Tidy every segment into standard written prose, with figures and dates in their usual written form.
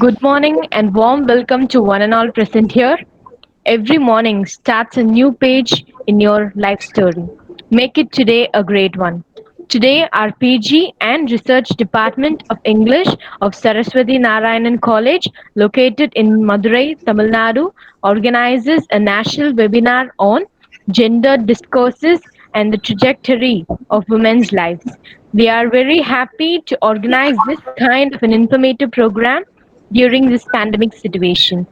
Good morning and warm welcome to one and all present here. Every morning starts a new page in your life story. Make it today a great one. Today, our PG and Research Department of English of Saraswati Narayanan College, located in Madurai, Tamil Nadu, organizes a national webinar on gender discourses and the trajectory of women's lives. We are very happy to organize this kind of an informative program during this pandemic situation.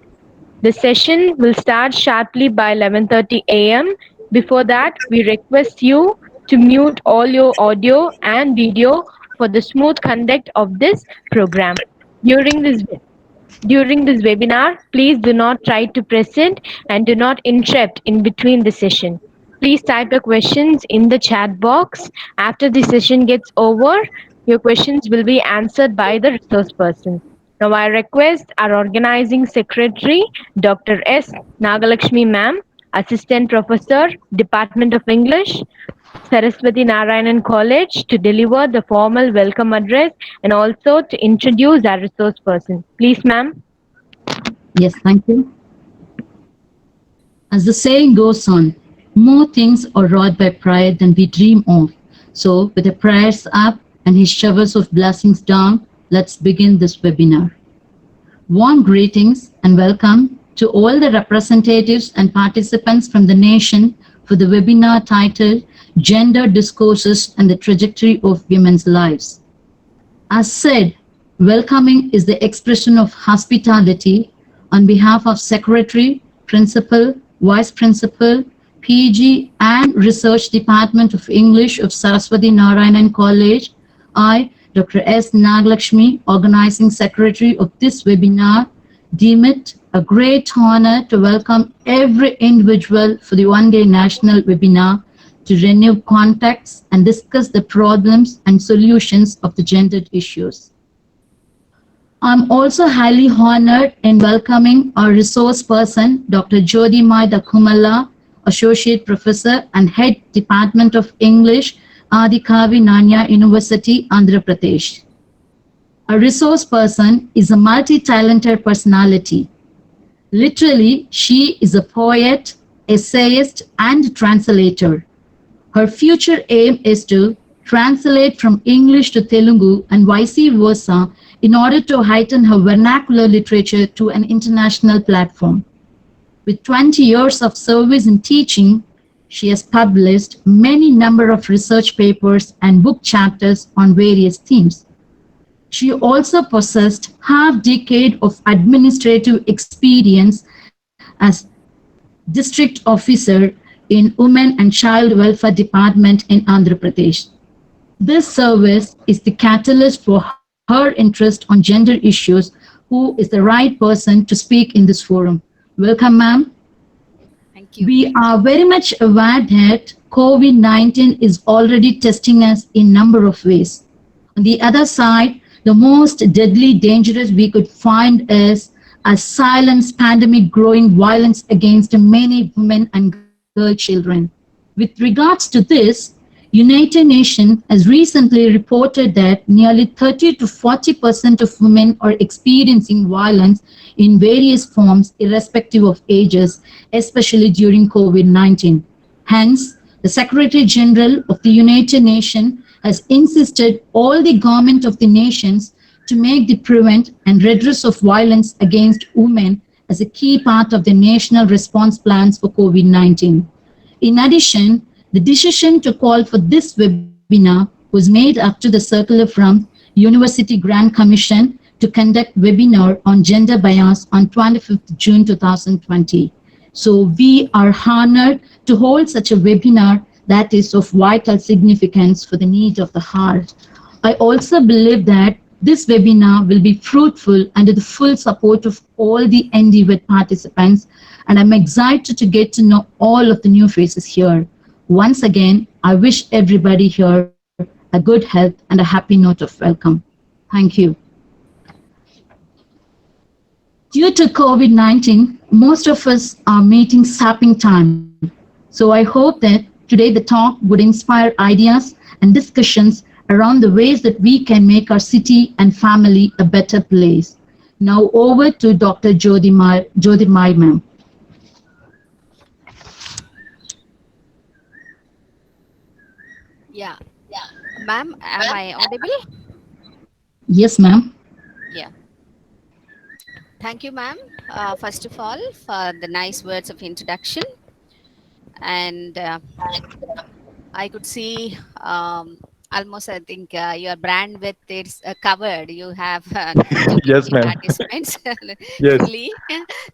The session will start sharply by 11:30 a.m. Before that, we request you to mute all your audio and video for the smooth conduct of this program. During this during this webinar, please do not try to present and do not interrupt in between the session. Please type your questions in the chat box. After the session gets over, your questions will be answered by the resource person. Now, I request our organizing secretary, Dr. S. Nagalakshmi ma'am, Assistant Professor, Department of English, Saraswati Narayanan College, to deliver the formal welcome address and also to introduce our resource person. Please, ma'am. Yes, thank you. As the saying goes on, more things are wrought by prayer than we dream of. So, with the prayers up and his showers of blessings down, let's begin this webinar. Warm greetings and welcome to all the representatives and participants from the nation for the webinar titled Gender Discourses and the Trajectory of Women's Lives. As said, welcoming is the expression of hospitality on behalf of Secretary, Principal, Vice Principal, PG and Research Department of English of Saraswati Narayanan College. I, Dr. S. Nagalakshmi, Organizing Secretary of this webinar, deem it a great honor to welcome every individual for the one-day national webinar to renew contacts and discuss the problems and solutions of the gendered issues. I'm also highly honored in welcoming our resource person, Dr. Jyothimayee Dakkumala, Associate Professor and Head Department of English, Adikavi Nanya University, Andhra Pradesh. A resource person is a multi-talented personality. Literally, she is a poet, essayist, and translator. Her future aim is to translate from English to Telugu and vice versa in order to heighten her vernacular literature to an international platform. With 20 years of service in teaching, she has published many number of research papers and book chapters on various themes. She also possessed half-decade of administrative experience as district officer in Women and Child Welfare Department in Andhra Pradesh. This service is the catalyst for her interest on gender issues. Who is the right person to speak in this forum? Welcome, ma'am. Thank you. We are very much aware that COVID-19 is already testing us in number of ways. On the other side, the most deadly dangerous we could find is a silent pandemic growing violence against many women and girl children. With regards to this, United Nations has recently reported that nearly 30 to 40% of women are experiencing violence in various forms irrespective of ages, especially during COVID-19. Hence, the Secretary General of the United Nations has insisted all the government of the nations to make the prevent and redress of violence against women as a key part of the national response plans for COVID-19. In addition, the decision to call for this webinar was made after the circular from University Grant Commission to conduct webinar on gender bias on 25th June 2020. So we are honored to hold such a webinar that is of vital significance for the needs of the heart. I also believe that this webinar will be fruitful under the full support of all the NDVET participants, and I'm excited to get to know all of the new faces here. Once again, I wish everybody here a good health and a happy note of welcome. Thank you. Due to COVID-19, most of us are meeting sapping time. So I hope that today the talk would inspire ideas and discussions around the ways that we can make our city and family a better place. Now over to Dr. Jyotirmay ma'am. Yeah. Ma'am, am I audible? Yes, ma'am. Yeah. Thank you, ma'am. First of all, for the nice words of introduction. And I could see almost, I think, your bandwidth is covered. You have 250 Yes, ma'am. participants Yes, fully.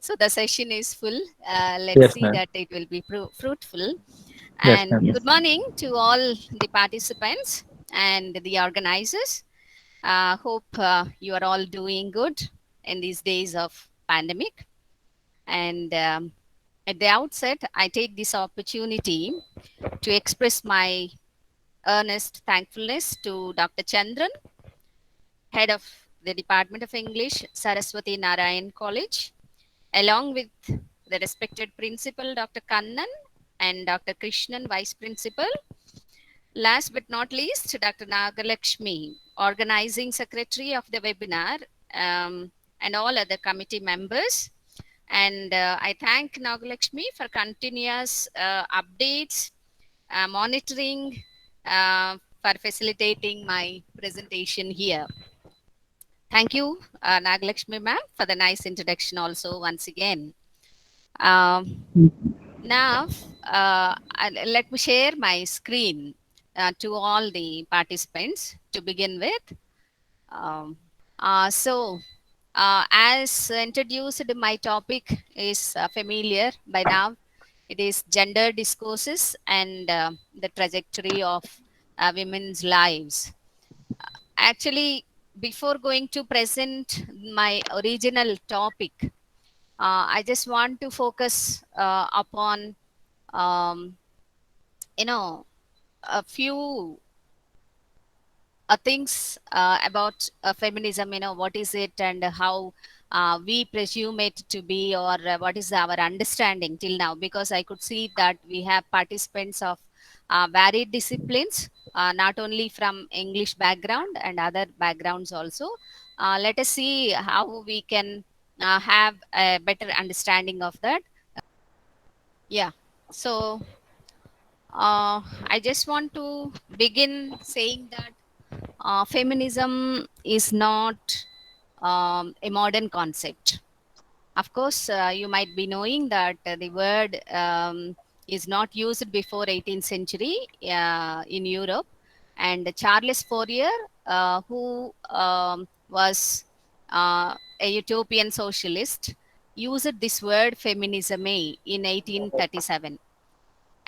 So the session is full. Let's yes, see ma'am. that it will be fruitful. Yes, And ma'am. Yes. good morning to all the participants and the organizers. Hope you are all doing good in these days of pandemic. And at the outset, I take this opportunity to express my earnest thankfulness to Dr. Chandran, head of the Department of English, Saraswati Narayan College, along with the respected principal, Dr. Kannan, and Dr. Krishnan, vice principal. Last but not least, Dr. Nagalakshmi, organizing secretary of the webinar, and all other committee members. And I thank Nagalakshmi for continuous updates, monitoring, for facilitating my presentation here. Thank you, Nagalakshmi ma'am, for the nice introduction also once again. Um, Now, let me share my screen to all the participants to begin with. Um, as introduced, my topic is familiar by now. It is gender discourses and the trajectory of women's lives. Actually, before going to present my original topic, I just want to focus upon um, you know a few things about feminism. What is it and how we presume it to be, or what is our understanding till now, because I could see that we have participants of varied disciplines, not only from English background and other backgrounds also. Let us see how we can have a better understanding of that. Yeah. So I just want to begin saying that feminism is not a modern concept. Of course, you might be knowing that the word is not used before 18th century in Europe. And Charles Fourier, who was a utopian socialist, used this word feminism in 1837.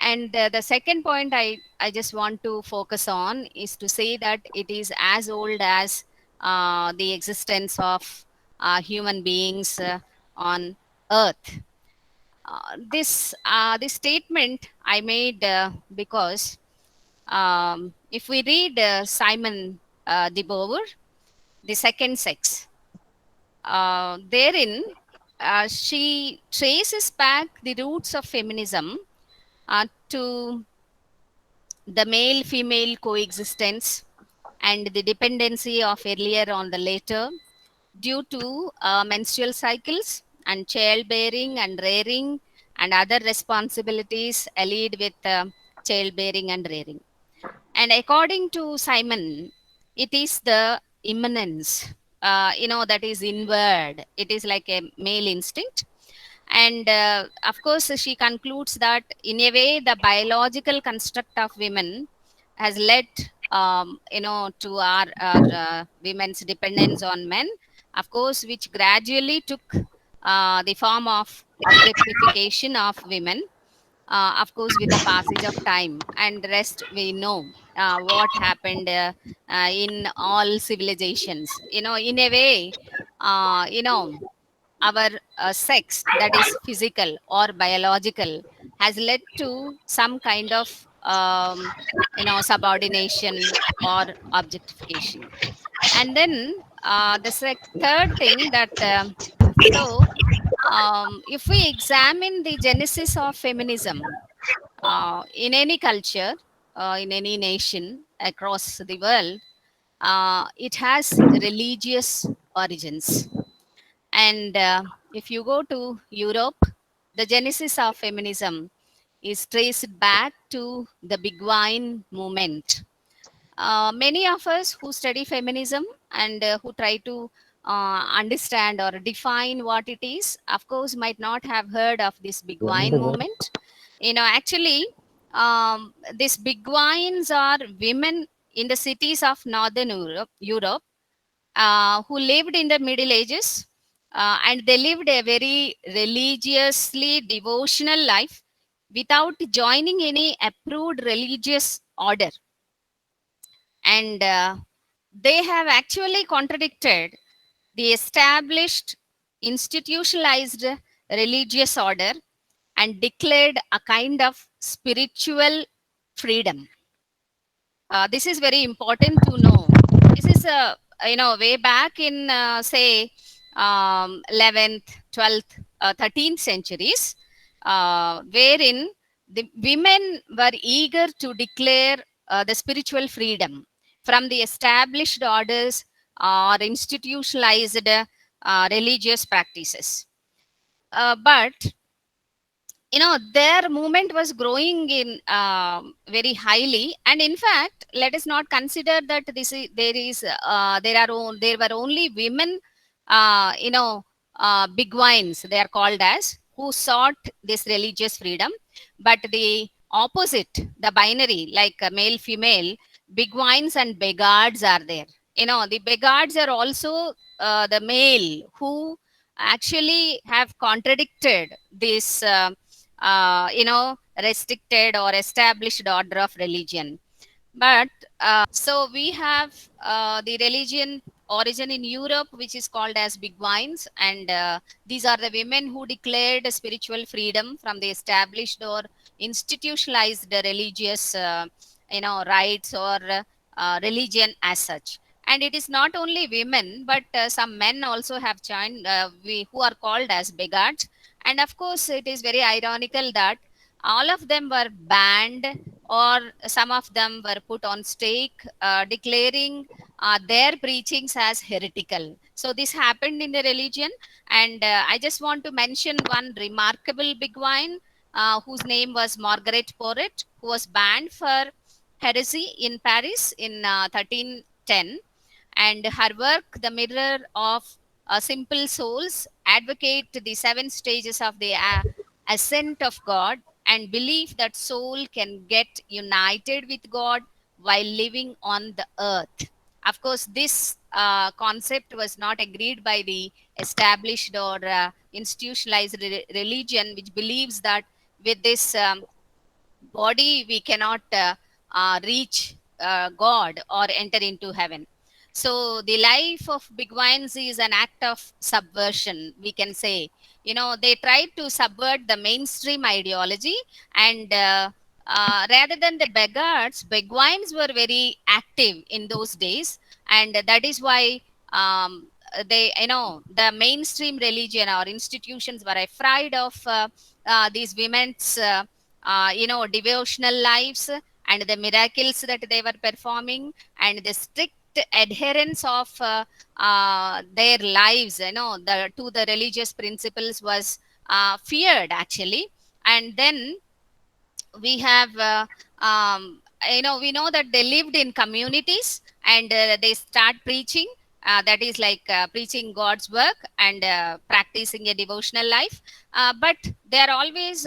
And the second point I just want to focus on is to say that it is as old as the existence of human beings on earth. This statement I made because if we read Simon de Beauvoir, The Second Sex, therein she traces back the roots of feminism to the male female coexistence and the dependency of earlier on the later due to menstrual cycles and childbearing and rearing and other responsibilities allied with childbearing and rearing. And according to Simon, it is the immanence, that is inward. It is like a male instinct. And of course, she concludes that in a way, the biological construct of women has led, to our women's dependence on men, of course, which gradually took the form of objectification of women, of course, with the passage of time. And the rest we know what happened in all civilizations. In a way, our sex, that is physical or biological, has led to some kind of subordination or objectification. And then third thing that if we examine the genesis of feminism in any culture, in any nation across the world, it has religious origins. And if you go to Europe, the genesis of feminism is traced back to the Big Wine movement. Many of us who study feminism and who try to understand or define what it is, of course, might not have heard of this Big Wine movement. Actually, these Big Wines are women in the cities of Northern Europe who lived in the Middle Ages, and they lived a very religiously devotional life without joining any approved religious order. And they have actually contradicted the established institutionalized religious order and declared a kind of spiritual freedom. This is very important to know. This is way back in say 11th, 12th, 13th centuries, wherein the women were eager to declare the spiritual freedom from the established orders or institutionalized religious practices. But their movement was growing in very highly, and in fact, let us not consider that there were only women, big wines they are called as, who sought this religious freedom. But the opposite, the binary, like male female, big wines and begards are there. The begards are also the male who actually have contradicted this restricted or established order of religion. But so we have the religion origin in Europe, which is called as Big Wines, and these are the women who declared spiritual freedom from the established or institutionalized religious, rights or religion as such. And it is not only women, but some men also have joined, who are called as begards. And of course, it is very ironical that all of them were banned, or some of them were put on stake, declaring their preachings as heretical. So this happened in the religion, and I just want to mention one remarkable big wine, whose name was Margaret Porret, who was banned for heresy in Paris in 1310. And her work, The Mirror of Simple Souls, advocate the seven stages of the ascent of God and believe that soul can get united with God while living on the earth. Of course, this concept was not agreed by the established or institutionalized religion, which believes that with this body we cannot reach God or enter into heaven. So the life of big wines is an act of subversion, we can say. They tried to subvert the mainstream ideology, and rather than the beggars, big wines were very active in those days, and that is why the mainstream religion or institutions were afraid of these women's devotional lives and the miracles that they were performing, and the strict adherence of their lives, to the religious principles was feared actually. And then we have we know that they lived in communities, and they start preaching, that is like preaching God's work and practicing a devotional life. But they are always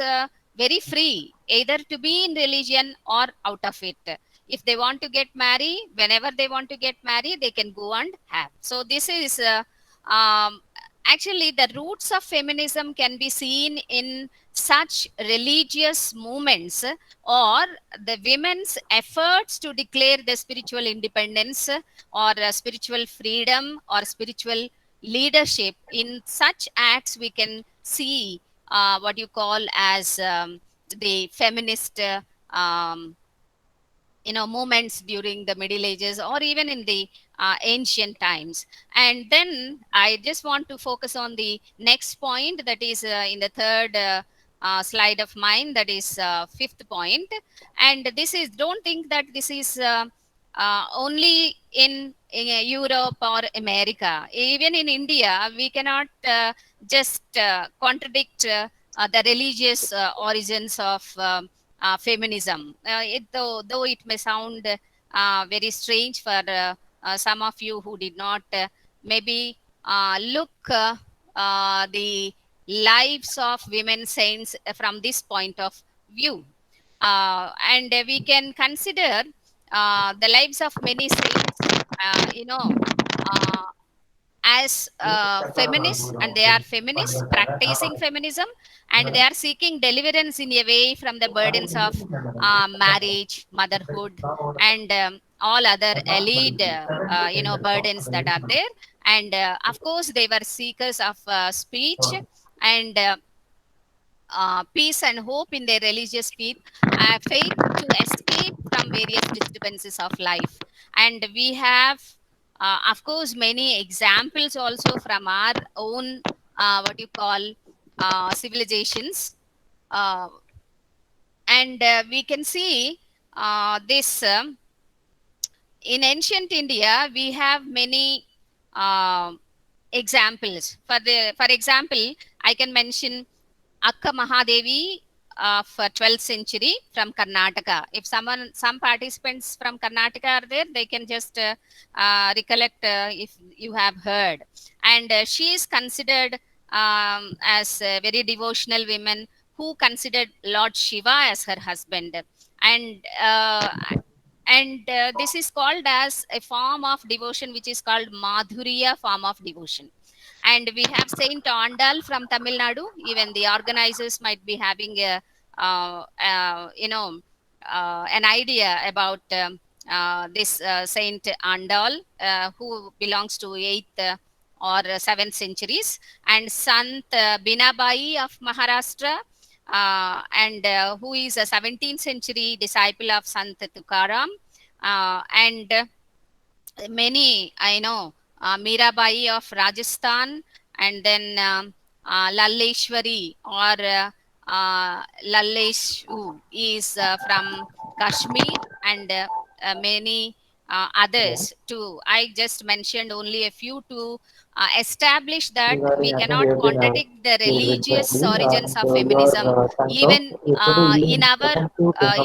very free, either to be in religion or out of it. If they want to get married, whenever they want to get married, they can go and have. So this is actually the roots of feminism can be seen in such religious movements, or the women's efforts to declare the spiritual independence, or spiritual freedom, or spiritual leadership. In such acts we can see what you call as the feminist movements during the Middle Ages, or even in the ancient times. And then I just want to focus on the next point, that is in the third slide of mine, that is fifth point. And this is, don't think that this is only in Europe or America. Even in India, we cannot just contradict the religious origins of feminism. Though it may sound very strange for some of you who did not maybe look the lives of women saints from this point of view. And we can consider the lives of many saints, uh, as feminists, and they are feminists practicing feminism, and they are seeking deliverance in a way from the burdens of marriage, motherhood, and all other allied burdens that are there. And of course they were seekers of speech and peace and hope in their religious faith to escape from various disturbances of life. And we have, of course, many examples also from our own, what you call, civilizations. Uh, and we can see this in ancient India, we have many examples. For example, I can mention Akka Mahadevi of 12th century from Karnataka. If some participants from Karnataka are there, they can just recollect if you have heard. And she is considered as a very devotional woman who considered Lord Shiva as her husband. And this is called as a form of devotion which is called Madhurya form of devotion. And we have Saint Andal from Tamil Nadu. Even the organizers might be having a an idea about this Saint Andal, who belongs to 8th or 7th centuries, and Sant Binabai of Maharashtra, and who is a 17th century disciple of Sant Tukaram, and many I know, Mirabai of Rajasthan, and then Lalleshwari or Lalleshu is from Kashmir, and many others too. I just mentioned only a few to establish that we cannot contradict the religious origins of feminism, even in our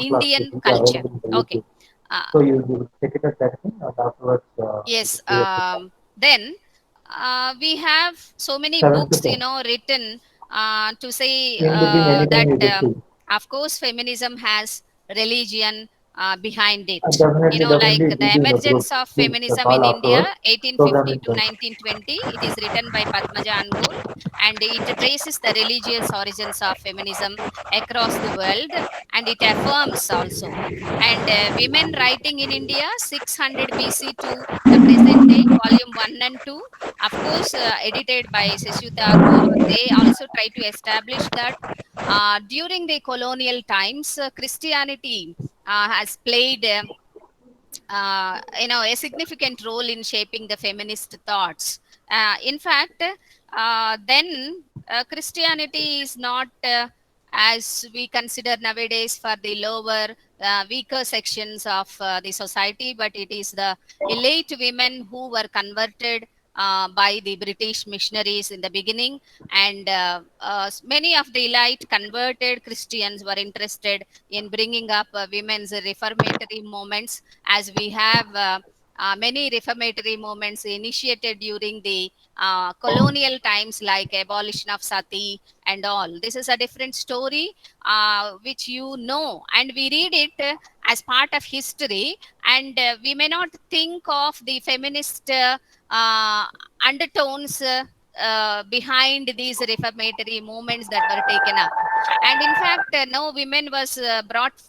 Indian culture. Okay. Uh, yes. Then we have so many books, written to say that, of course, feminism has religion behind it. Like the emergence of feminism in India, 1850 to 1920. It is written by Padmaja Angul, and it traces the religious origins of feminism across the world, and it affirms also. And women writing in India, 600 BC to the present day, volume 1 and 2, of course, edited by Seshu they also try to establish that during the colonial times, Christianity has played a significant role in shaping the feminist thoughts. In fact, then Christianity is not as we consider nowadays for the lower, weaker sections of the society, but it is the elite women who were converted by the British missionaries in the beginning, and many of the elite converted Christians were interested in bringing up women's reformatory movements, as we have many reformatory movements initiated during the colonial times, like abolition of sati and all. This is a different story, which and we read it as part of history, and we may not think of the feminist uh, undertones behind these reformatory movements that were taken up. And in fact, no women was brought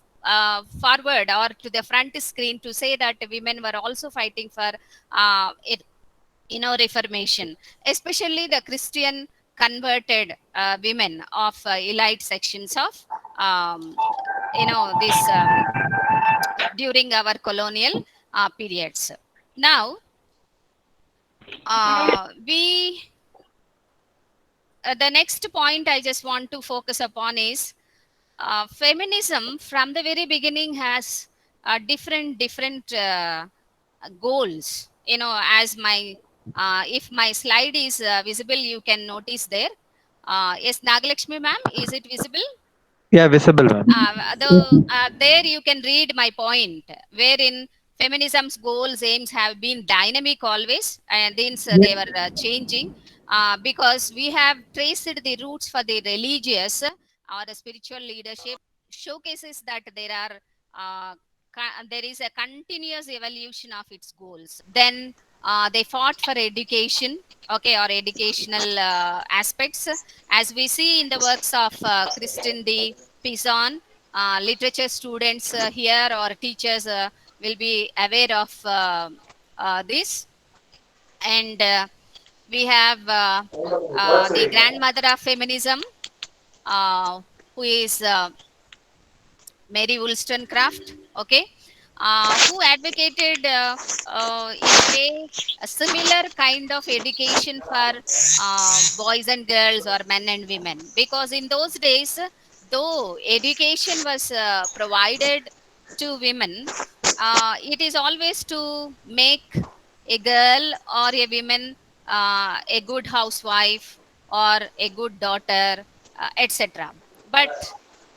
forward or to the front screen to say that women were also fighting for it, reformation, especially the Christian converted women of elite sections of this during our colonial periods. Now we the next point I just want to focus upon is feminism from the very beginning has different goals. As my if my slide is visible, you can notice there. Yes, Nagalakshmi ma'am, is it visible? Yeah, visible, ma'am. There you can read my point, wherein feminism's goals, aims have been dynamic always, and things Yes. they were changing, because we have traced the roots for the religious or the spiritual leadership, showcases that there is a continuous evolution of its goals. Then they fought for education, okay, or educational aspects, as we see in the works of Kristin D. Pizon. Literature students here or teachers will be aware of this. And we have the grandmother of feminism, uh, who is Mary Wollstonecraft, okay, who advocated, in a way, a similar kind of education for boys and girls or men and women. Because in those days, though education was provided to women, it is always to make a girl or a woman a good housewife or a good daughter, etc. But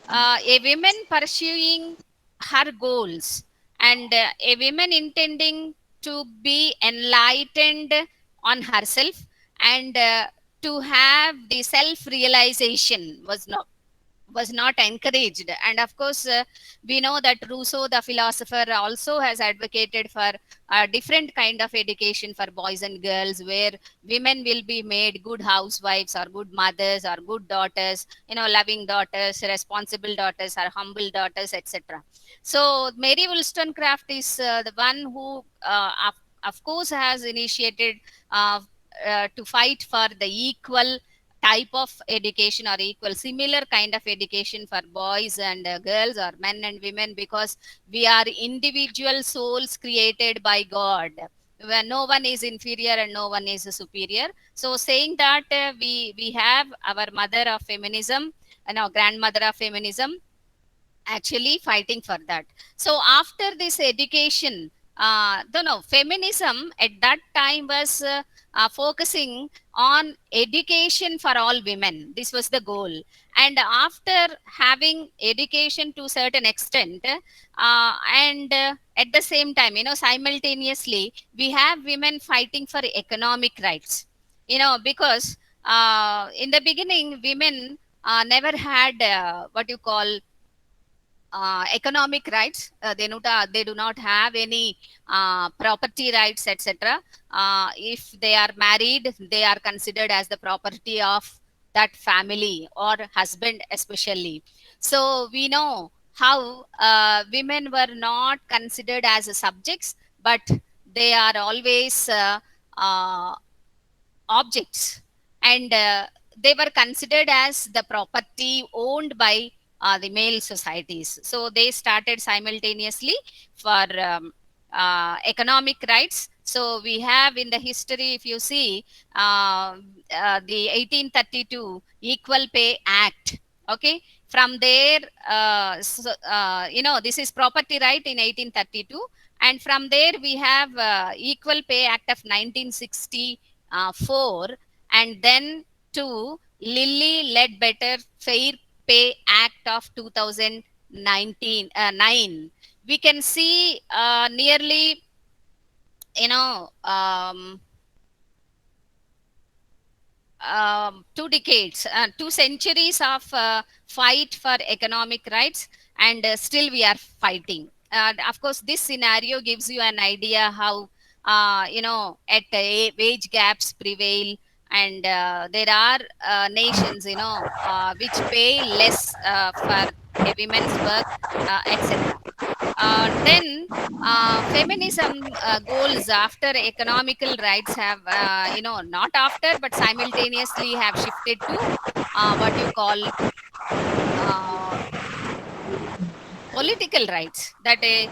a woman pursuing her goals, and a woman intending to be enlightened on herself, and to have the self realization was not encouraged. And of course, we know that Rousseau the philosopher also has advocated for a different kind of education for boys and girls, where women will be made good housewives or good mothers or good daughters, loving daughters, responsible daughters, or humble daughters, etc. So Mary Wollstonecraft is the one who, of course, has initiated uh, to fight for the equal type of education, or equal similar kind of education for boys and girls, or men and women, because we are individual souls created by God, where no one is inferior and no one is superior. So saying that, we have our mother of feminism and our grandmother of feminism actually fighting for that. So after this education, no, feminism at that time was focusing on education for all women. This was the goal. And after having education to certain extent, and at the same time, simultaneously, we have women fighting for economic rights. Because in the beginning, women never had what you call economic rights. They do not have any property rights, etc. If they are married, they are considered as the property of that family or husband, especially. So we know how women were not considered as subjects, but they are always uh, objects, and they were considered as the property owned by the male societies. So they started simultaneously for economic rights. So we have in the history, if you see, the 1832 Equal Pay Act. Okay, from there, this is property right in 1832, and from there we have Equal Pay Act of 1964, and then to Lilly Ledbetter Fair Pay Act of 2019 9. We can see nearly, you know um, 2 decades, 2 centuries of fight for economic rights, and still we are fighting. Of course, this scenario gives you an idea how, at wage gaps prevail, and there are nations, which pay less for a women's work, etc. Then feminism goals after economical rights have, not after but simultaneously have shifted to what you call uh, political rights. That they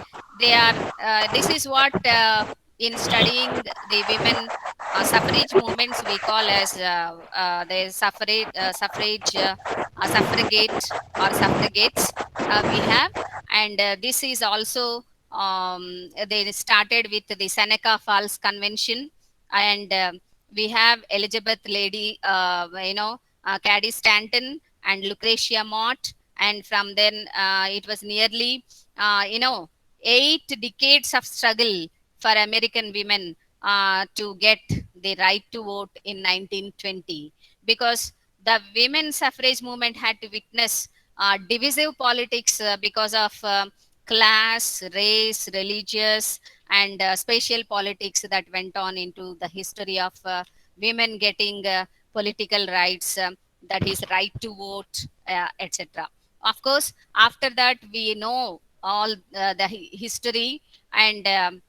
are this is what, in studying the women suffrage movements, we call as the suffragette or suffragettes we have. And this is also they started with the Seneca Falls Convention, and we have Elizabeth Lady, Cady Stanton and Lucretia Mott, and from then it was nearly, uh, you know, 8 decades of struggle for American women to get the right to vote in 1920, because the women's suffrage movement had to witness divisive politics because of class, race, religious, and spatial politics that went on into the history of women getting political rights, that is, right to vote, etc. Of course, after that, we know all the history, and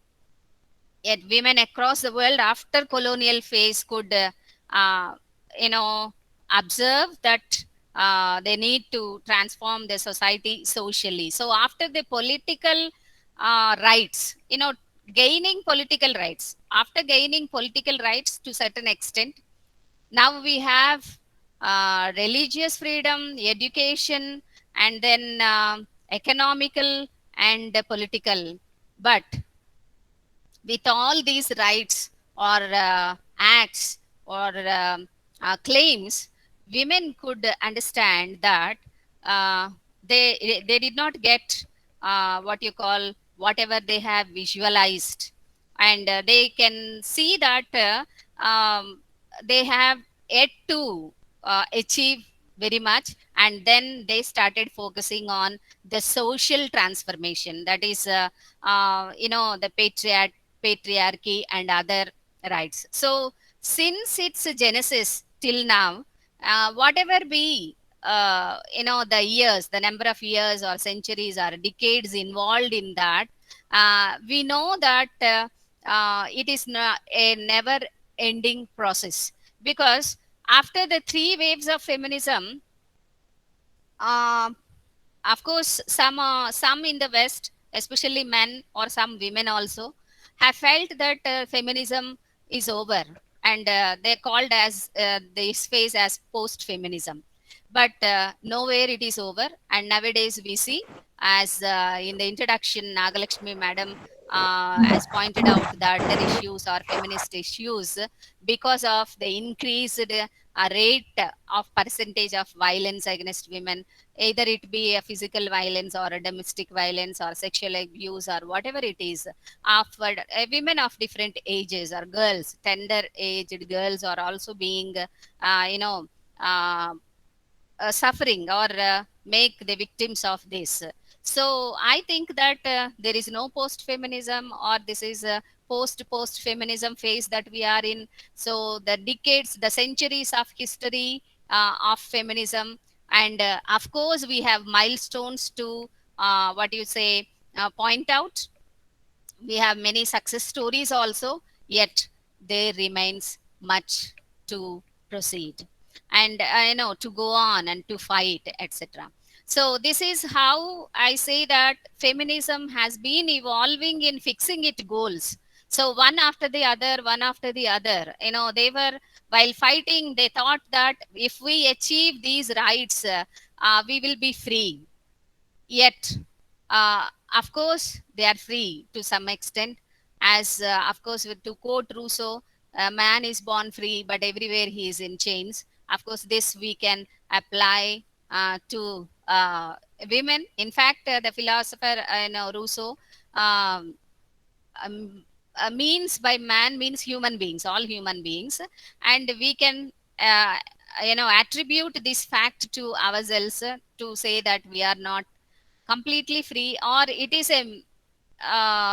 yet women across the world after colonial phase could uh, you know observe that they need to transform the society socially. So after the political rights, gaining political rights, after gaining political rights to certain extent, now we have religious freedom, education, and then economical and political. But with all these rights or acts or claims, women could understand that uh, they did not get what you call whatever they have visualized, and they can see that they have yet to achieve very much, and then they started focusing on the social transformation, that is the patriarchy and other rights. So since its genesis till now, whatever be the years, the number of years or centuries or decades involved in that, we know that it is a never ending process, because after the three waves of feminism, um, of course, some in the West, especially men or some women also, have felt that feminism is over, and they called as this phase as post-feminism. But nowhere it is over, and nowadays we see, as in the introduction, Nagalakshmi Madam has pointed out that there issues are feminist issues because of the increased rate of percentage of violence against women, either it be a physical violence or a domestic violence or sexual abuse or whatever it is, of women of different ages, or girls, tender aged girls are also being uh, you know uh, suffering or make the victims of this. So I think that there is no post feminism, or this is a post feminism phase that we are in. So the decades, the centuries of history of feminism, and of course we have milestones to what you say point out. We have many success stories also, yet there remains much to proceed, and to go on and to fight, etc. So this is how I say that feminism has been evolving in fixing its goals. So one after the other, one after the other, they were, while fighting, they thought that if we achieve these rights, we will be free. Yet of course they are free to some extent, as of course, to quote Rousseau, a man is born free but everywhere he is in chains. Of course, this we can apply to women. In fact, the philosopher Rousseau, um, means by man means human beings, all human beings, and we can attribute this fact to ourselves, to say that we are not completely free, or it is a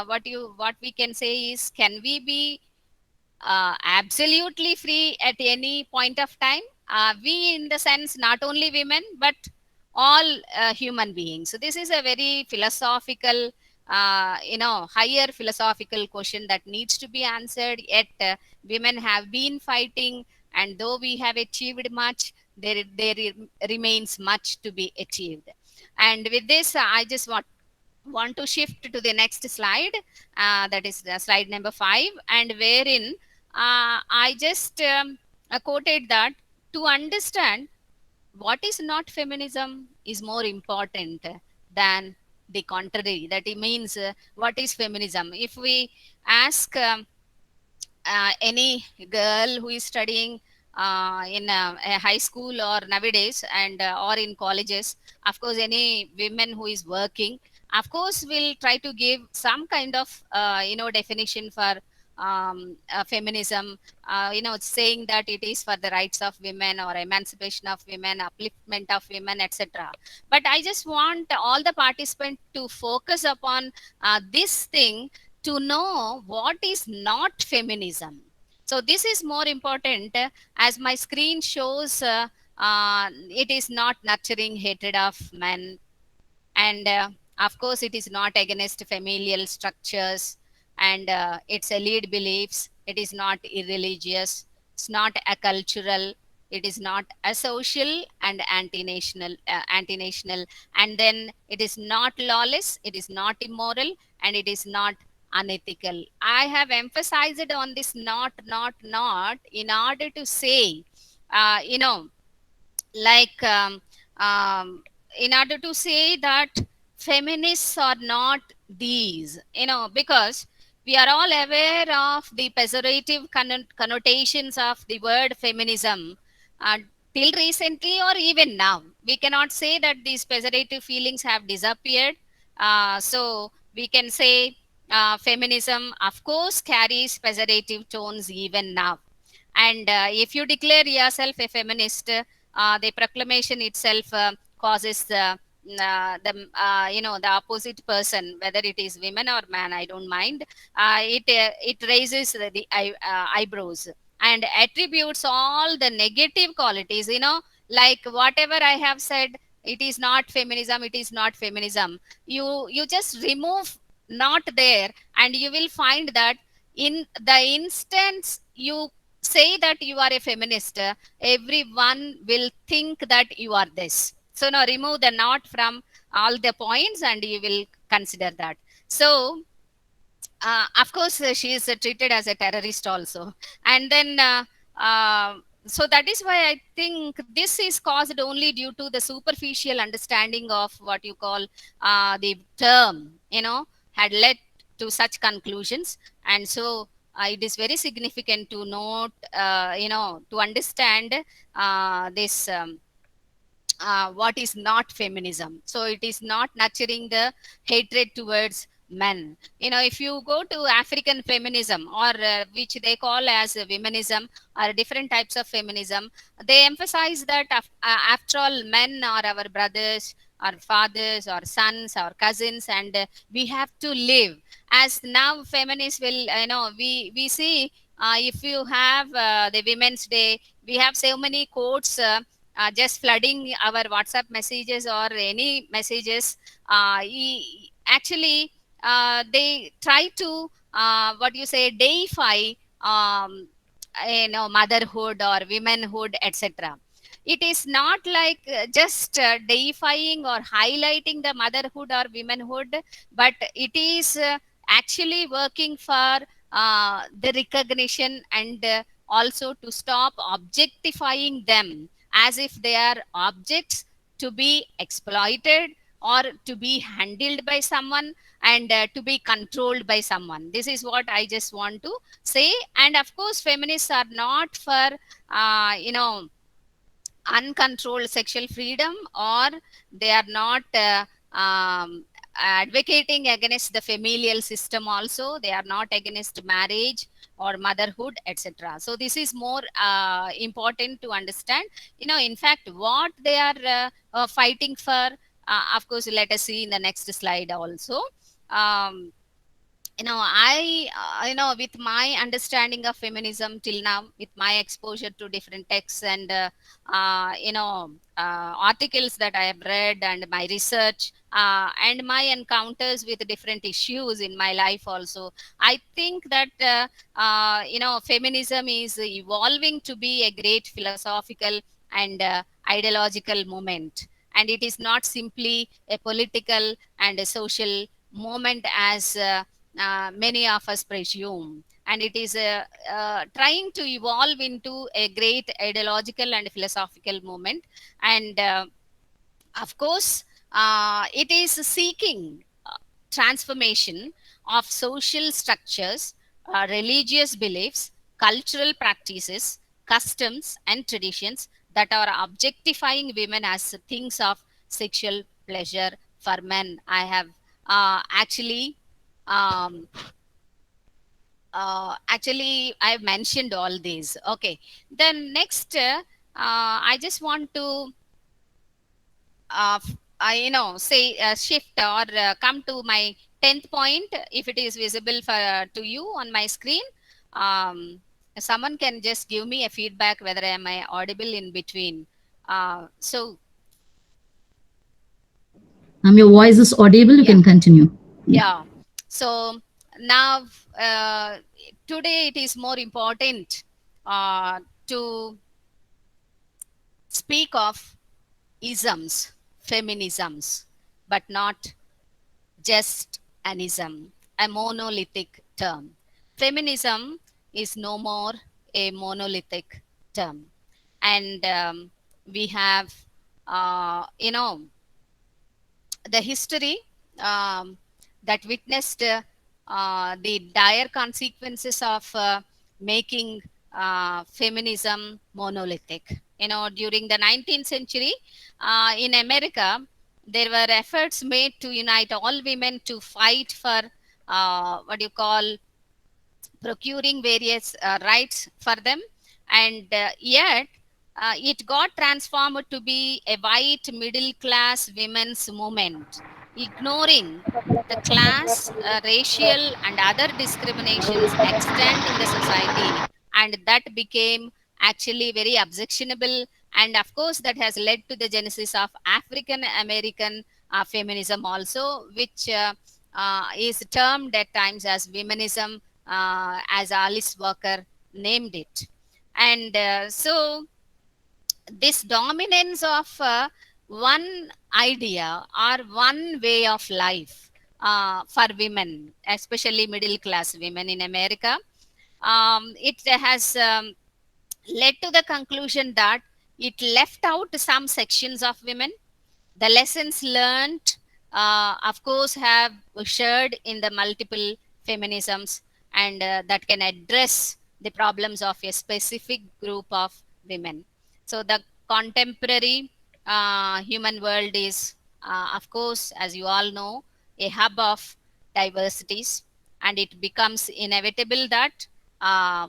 what we can say is, can we be absolutely free at any point of time? We, in the sense, not only women but all human beings. So this is a very philosophical, higher philosophical question that needs to be answered. Yet women have been fighting, and though we have achieved much, there remains much to be achieved. And with this, I just want to shift to the next slide, that is slide number 5, and wherein I just quoted that to understand what is not feminism is more important than the contrary. That it means what is feminism? If we ask any girl who is studying in a high school or nowadays and or in colleges, of course any women who is working, of course will try to give some kind of definition for feminism, saying that it is for the rights of women or emancipation of women, upliftment of women, etc. But I just want all the participants to focus upon this thing, to know what is not feminism. So this is more important. As my screen shows, it is not nurturing hatred of men, and of course it is not against familial structures and its elite beliefs. It is not irreligious, it's not a cultural, it is not a social and anti-national, and then it is not lawless, it is not immoral, and it is not unethical. I have emphasized on this not in order to say, uh, you know like um, in order to say that feminists are not these, because we are all aware of the pejorative connotations of the word feminism. uh, Till recently or even now, we cannot say that these pejorative feelings have disappeared. So we can say feminism of course carries pejorative tones even now. And if you declare yourself a feminist, the proclamation itself causes the opposite person, whether it is women or man, I don't mind. It raises the eyebrows and attributes all the negative qualities. Like whatever I have said, it is not feminism. It is not feminism. You just remove not there, and you will find that in the instance you say that you are a feminist, everyone will think that you are this. So now remove the not from all the points and you will consider that. So of course she is treated as a terrorist also. And then so that is why I think this is caused only due to the superficial understanding of what you call the term, had led to such conclusions. And so it is very significant to note, to understand this what is not feminism. So it is not nurturing the hatred towards men. If you go to African feminism, or which they call as womenism, or different types of feminism, they emphasize that after all, men are our brothers, our fathers, our sons, our cousins, and we have to live. As now feminists will, we see, if you have the Women's Day, we have so many quotes just flooding our WhatsApp messages or any messages. Actually, they try to what you say, deify um, motherhood or womanhood, etc. It is not like just deifying or highlighting the motherhood or womanhood, but it is actually working for the recognition, and also to stop objectifying them as if they are objects to be exploited or to be handled by someone, and to be controlled by someone. This is what I just want to say. And of course feminists are not for uncontrolled sexual freedom, or they are not advocating against the familial system also. They are not against marriage or motherhood, etc. So this is more important to understand. In fact, what they are fighting for, of course let us see in the next slide also. um, with my understanding of feminism till now, with my exposure to different texts and articles that I have read, and my research, and my encounters with different issues in my life also, I think that feminism is evolving to be a great philosophical and ideological movement. And it is not simply a political and a social movement as many of us presume. And it is trying to evolve into a great ideological and philosophical movement. And of course, It is seeking transformation of social structures, religious beliefs, cultural practices, customs, and traditions that are objectifying women as things of sexual pleasure for men. I have actually. Actually, I've mentioned all these. Okay. Then next, I just want to say shift or come to my 10th point. If it is visible for to you on my screen, um, someone can just give me a feedback whether am I audible in between. So Your voice is audible. You yeah, can continue. Yeah. yeah. So now, uh, today it is more important to speak of isms, feminisms, but not just an ism, a monolithic term. Feminism is no more a monolithic term. And we have, you know, the history that witnessed the dire consequences of making feminism monolithic. During the 19th century in America, there were efforts made to unite all women to fight for what you call procuring various rights for them, and yet it got transformed to be a white middle class women's movement, ignoring the class, racial, and other discriminations extant in the society, and that became actually very objectionable. And of course, that has led to the genesis of African American feminism, also, which is termed at times as womenism, as Alice Walker named it. And so, this dominance of one idea or one way of life for women, especially middle class women in America, it has led to the conclusion that it left out some sections of women. The lessons learned, of course, have shared in the multiple feminisms, and that can address the problems of a specific group of women. So, the contemporary human world is, of course, as you all know, a hub of diversities, and it becomes inevitable that uh,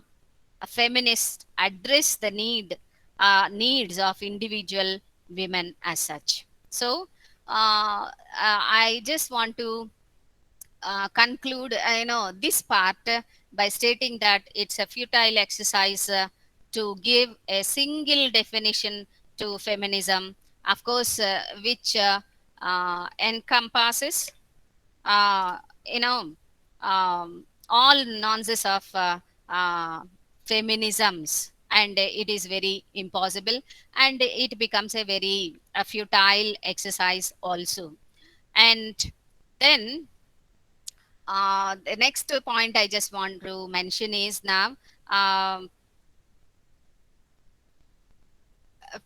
a feminist address the needs of individual women as such. So I just want to conclude this part by stating that it's a futile exercise to give a single definition to feminism, of course, which encompasses uh, you know, all nonsense of uh, feminisms, and it is very impossible, and it becomes a very futile exercise also. And then the next point I just want to mention is now, um,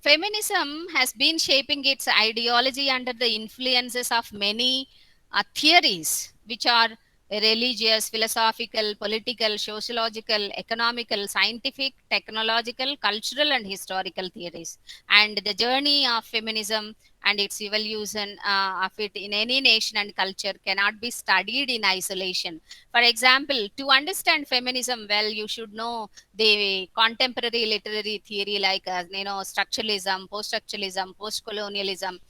feminism has been shaping its ideology under the influences of many theories, which are religious, philosophical, political, sociological, economical, scientific, technological, cultural, and historical theories. And the journey of feminism and its evolution of it in any nation and culture cannot be studied in isolation. For example, to understand feminism well, you should know the contemporary literary theory like structuralism, post-structuralism, post-colonialism,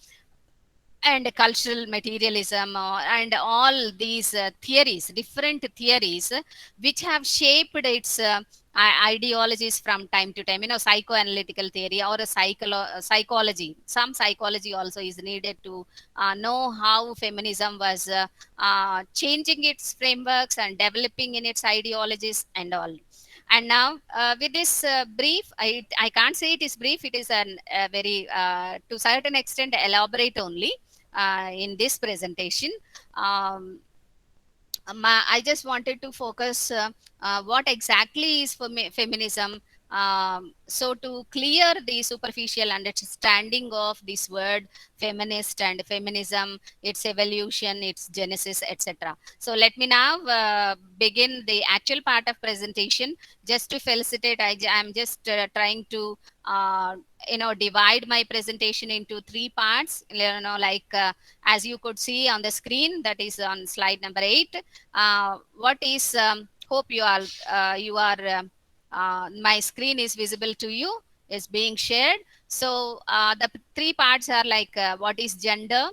and cultural materialism, and all these theories, different theories, which have shaped its ideologies from time to time. Psychoanalytical theory or a psychology. Some psychology also is needed to know how feminism was changing its frameworks and developing in its ideologies and all. And now, with this brief, I can't say it is brief, it is a very, to certain extent, elaborate only in this presentation. Um, I just wanted to focus what exactly is feminism, So to clear the superficial understanding of this word feminist and feminism, its evolution, its genesis, etc. So let me now begin the actual part of presentation. Just to felicitate, I'm just trying to uh, divide my presentation into three parts. Like as you could see on the screen, that is on slide number 8. What is hope you are my screen is visible to you, is being shared. So the three parts are like what is gender,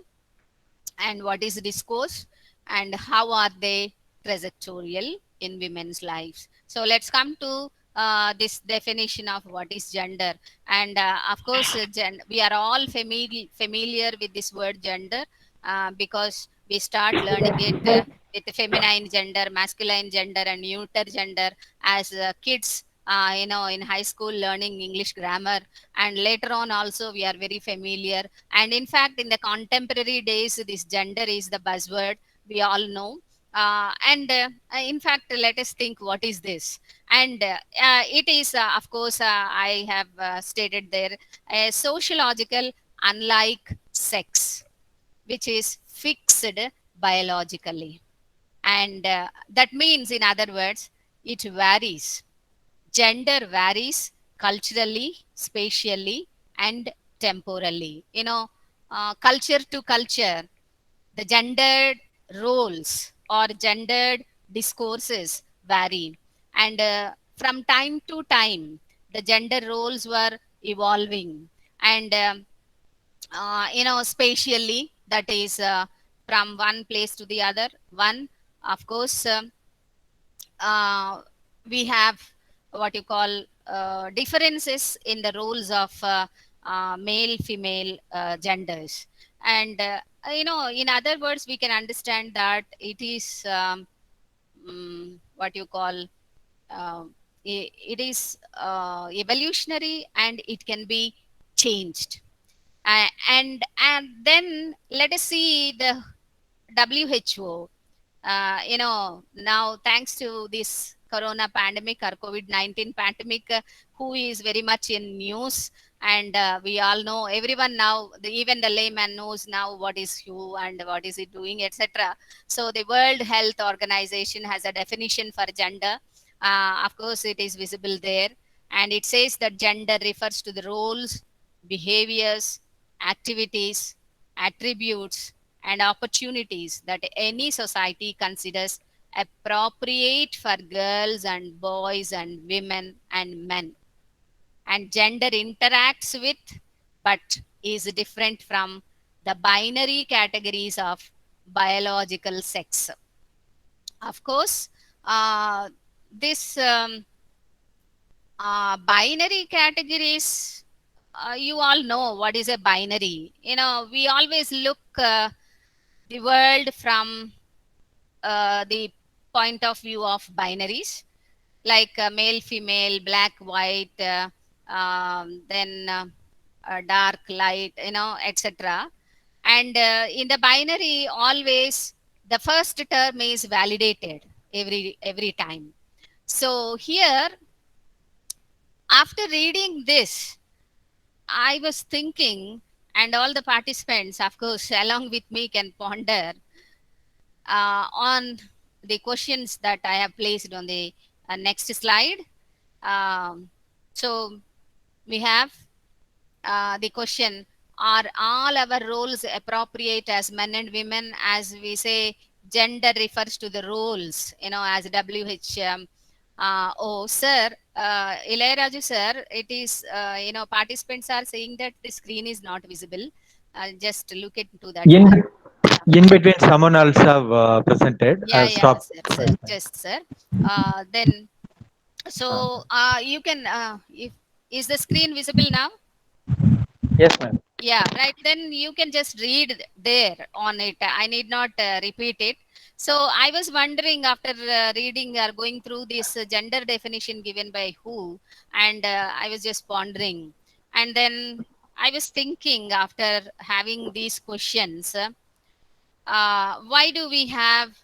and what is discourse, and how are they trajectorial in women's lives. So let's come to this definition of what is gender. And of course, we are all familiar with this word gender, because we start learning it with the feminine gender, masculine gender, and neuter gender as kids, in high school, learning English grammar. And later on also we are very familiar. And in fact, in the contemporary days, this gender is the buzzword, we all know. In fact, let us think what is this. And it is, of course, I have stated there, a sociological unlike sex, which is fixed biologically. And that means, in other words, it varies. Gender varies culturally, spatially, and temporally. Culture to culture, the gendered roles or gendered discourses vary. And from time to time, the gender roles were evolving. And spatially, that is, from one place to the other one. Of course, uh, we have what you call differences in the roles of male female genders. And in other words, we can understand that it is what you call uh, it is evolutionary, and it can be changed. And then let us see the WHO. Now, thanks to this corona pandemic or COVID-19 pandemic, who is very much in news. And we all know, everyone now, even the layman knows now what is who and what is it doing, etc. So the World Health Organization has a definition for gender. Of course, it is visible there. And it says that gender refers to the roles, behaviors, activities, attributes, and opportunities that any society considers appropriate for girls and boys and women and men. And gender interacts with, but is different from, the binary categories of biological sex. Of course, this binary categories, you all know what is a binary. We always look the world from the point of view of binaries, like male female, black white, then dark light, etc. And in the binary, always the first term is validated every time. So here, after reading this, I was thinking, and all the participants, of course, along with me, can ponder on the questions that I have placed on the next slide. Um, so we have the question: are all our roles appropriate as men and women? As we say, gender refers to the roles, as WH. Oh, sir, Ilayaraju sir, it is, participants are saying that the screen is not visible. Just look into that In one. in between, someone else have presented. Yeah, yeah, Stop. sir, sir, just sir. Then, so you can, if is the screen visible now? Yes, ma'am. Yeah, right. Then you can just read there on it. I need not repeat it. So I was wondering, after reading or going through this gender definition given by who, and I was just pondering. And then I was thinking, after having these questions, why do we have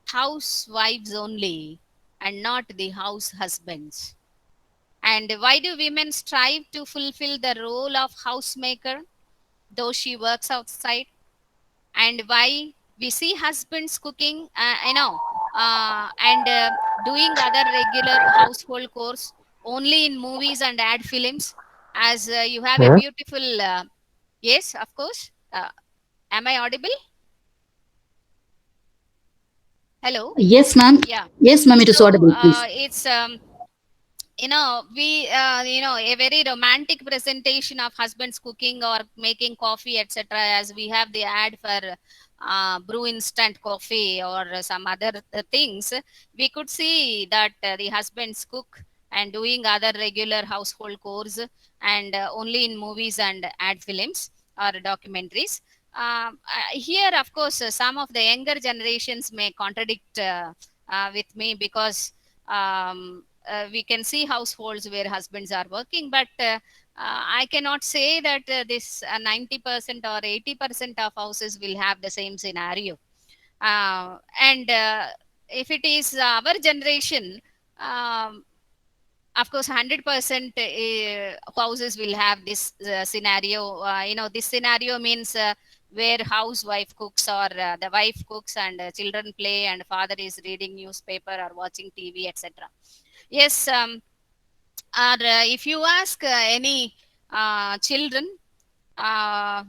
housewives only and not the house husbands? And why do women strive to fulfill the role of housemaker, though she works outside? And why we see husbands cooking, and doing other regular household chores only in movies and ad films? As you have a Yes. beautiful, yes, of course. Am I audible? Hello? Yes, ma'am. Yeah. Yes, ma'am, it is So audible, please. it's we a very romantic presentation of husbands cooking or making coffee, etc., as we have the ad for brew instant coffee or some other things. We could see that the husbands cook and doing other regular household chores, and only in movies and ad films or documentaries. Here, of course, some of the younger generations may contradict with me, because we can see households where husbands are working, but I cannot say that this 90% or 80% of houses will have the same scenario. And if it is our generation, um, of course 100% houses will have this scenario. This scenario means where housewife cooks, or the wife cooks, and children play, and father is reading newspaper or watching TV, etc. Yes. Or if you ask any children, uh,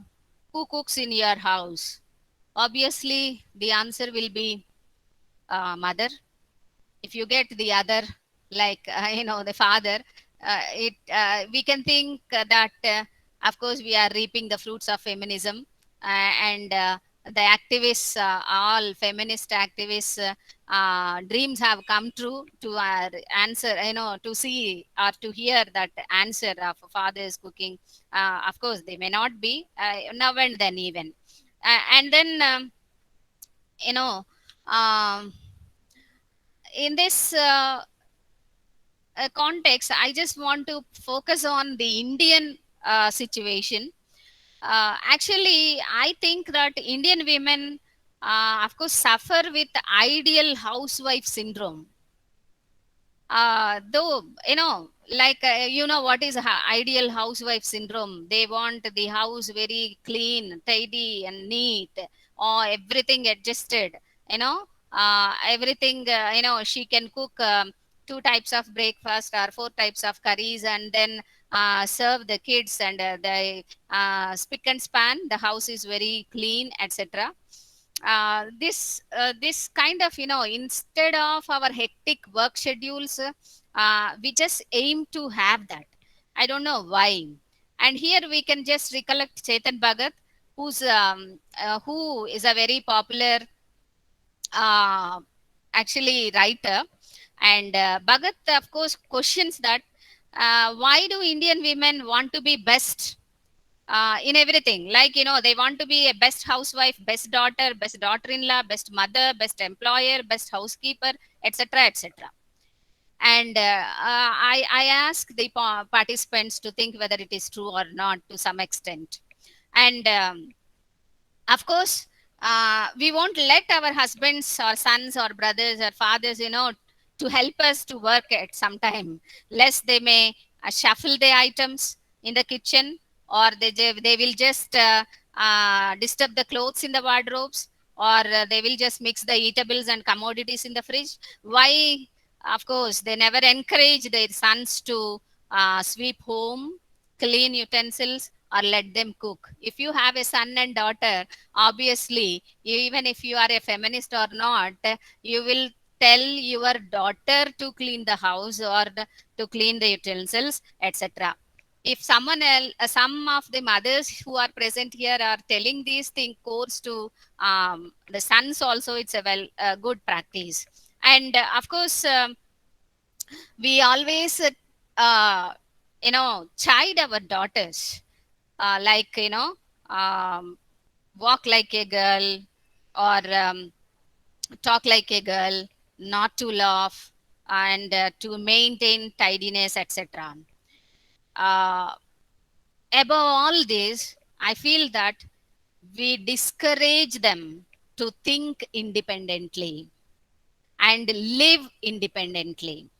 who cooks in your house, obviously the answer will be mother. If you get the other, like the father, it we can think that of course we are reaping the fruits of feminism, and the activists, all feminist activists, dreams have come true to answer, to see or to hear that answer of fathers cooking. Of course they may not be now and then even, and then you know um, in this context, I just want to focus on the Indian situation. Actually, I think that Indian women, of course, suffer with ideal housewife syndrome. Though, like, what is ideal housewife syndrome? They want the house very clean, tidy, and neat, or everything adjusted, everything, she can cook two types of breakfast or four types of curries, and then serve the kids, and the spick and span, the house is very clean, etc. This kind of, instead of our hectic work schedules, we just aim to have that. I don't know why. And here we can just recollect Chetan Bhagat, who is a very popular uh, actually writer. And Bhagat, of course, questions that why do Indian women want to be best in everything? Like, they want to be a best housewife, best daughter, best daughter-in-law, best mother, best employer, best housekeeper, etc., etc. And I ask the participants to think whether it is true or not to some extent. And of course, we won't let our husbands or sons or brothers or fathers, to help us to work at some time, lest they may shuffle the items in the kitchen, or they will just disturb the clothes in the wardrobes, or they will just mix the eatables and commodities in the fridge. Why? Of course, they never encourage their sons to sweep home, clean utensils, or let them cook. If you have a son and daughter, obviously, even if you are a feminist or not, you will tell your daughter to clean the house, or to clean the utensils, etc. If someone else, some of the mothers who are present here are telling these things course to the sons also, it's a good practice. And of course, we always chide our daughters, like, um, walk like a girl, or talk like a girl, not to laugh, and to maintain tidiness, etc. uh, Above all this, I feel that we discourage them to think independently and live independently.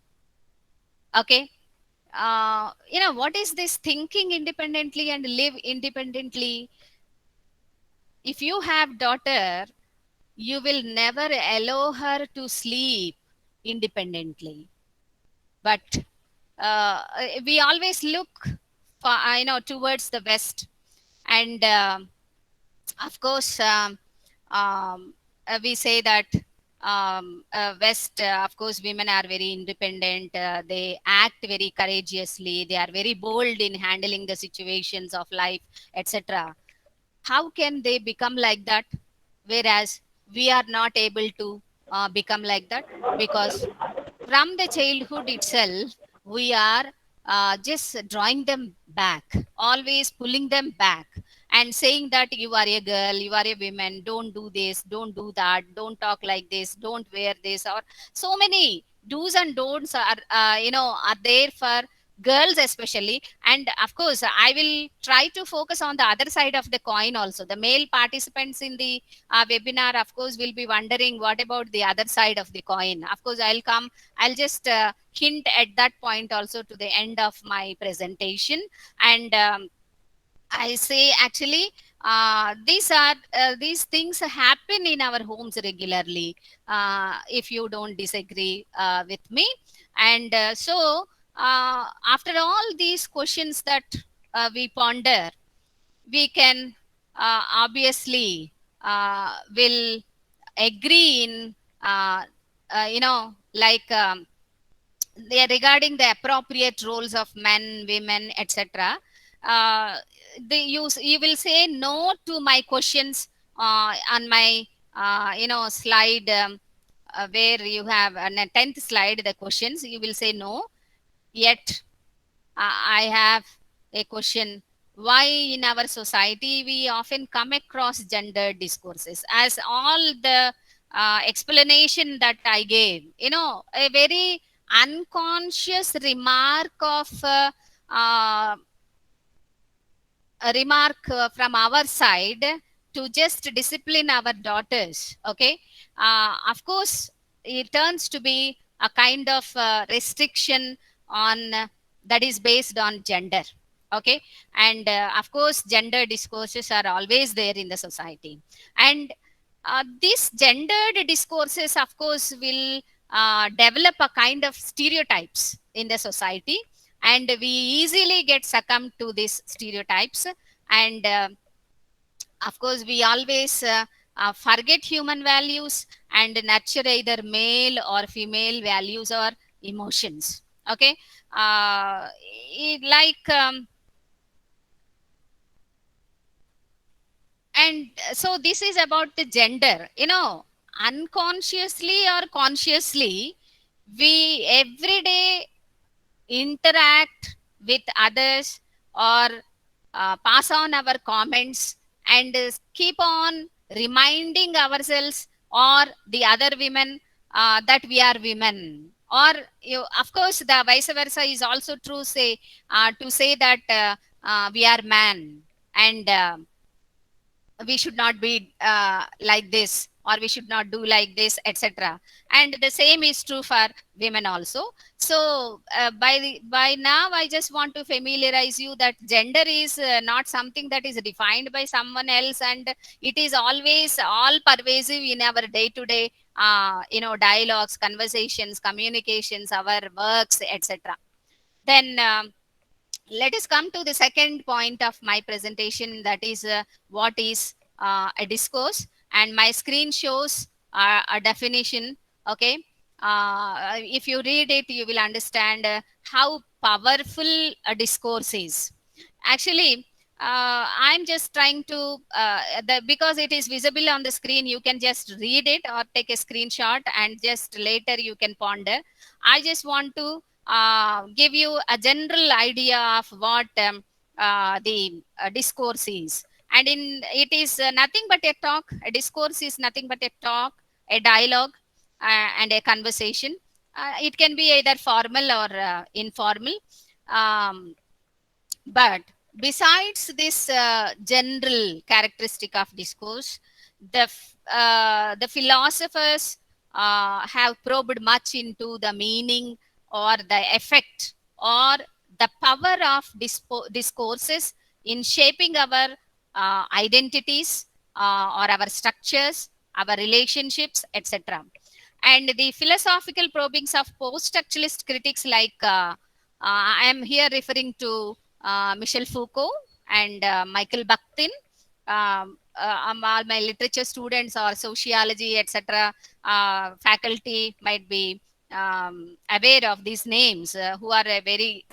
Okay. what is this thinking independently and live independently? If you have daughter, you will never allow her to sleep independently. But we always look for, towards the west, and of course, we say that west, of course, women are very independent, they act very courageously, they are very bold in handling the situations of life, etc. How can they become like that, whereas we are not able to become like that? Because from the childhood itself, we are just drawing them back, always pulling them back, and saying that you are a girl, you are a woman, don't do this, don't do that, don't talk like this, don't wear this, or so many do's and don'ts are are there for girls especially. And of course, I will try to focus on the other side of the coin also. The male participants in the webinar, of course, will be wondering what about the other side of the coin. Of course, I'll just hint at that point also to the end of my presentation. And I say actually, these things happen in our homes regularly. If you don't disagree with me, and after all these questions that we ponder, we can obviously will agree in like they are regarding the appropriate roles of men, women, etc. You will say no to my questions on my slide, where you have on the 10th slide the questions, you will say no. Yet I have a question. Why in our society we often come across gender discourses as all the explanation that I gave, a very unconscious remark of a remark from our side to just discipline our daughters. Okay, of course, it turns to be a kind of restriction on that is based on gender. Okay, and of course, gender discourses are always there in the society, and these gendered discourses, of course, will develop a kind of stereotypes in the society, and we easily get succumbed to these stereotypes. And of course, we always forget human values and nurture either male or female values or emotions. Okay, like and so this is about the gender, unconsciously or consciously, we every day interact with others, or pass on our comments, and keep on reminding ourselves or the other women that we are women. Or of course, the vice versa is also true, say to say that we are man, and we should not be like this, or we should not do like this, etc. And the same is true for women also. So by now I just want to familiarize you that gender is not something that is defined by someone else, and it is always all pervasive in our day to day dialogues, conversations, communications, our works, etc. Then let us come to the second point of my presentation, that is what is a discourse. And my screen shows a definition. Okay, if you read it, you will understand how powerful a discourse is. Actually, I'm just trying to because it is visible on the screen, you can just read it or take a screenshot and just later you can ponder. I just want to give you a general idea of what the discourse is. And in it is nothing but a talk. A discourse is nothing but a talk, a dialogue, and a conversation. It can be either formal or informal. Um, but besides this general characteristic of discourse, the philosophers have probed much into the meaning or the effect or the power of discourses in shaping our identities or our structures, our relationships, etc. And the philosophical probings of post-structuralist critics like I am here referring to Michel Foucault and Michael Bakhtin. All my literature students or sociology, etc., faculty might be aware of these names, who are a very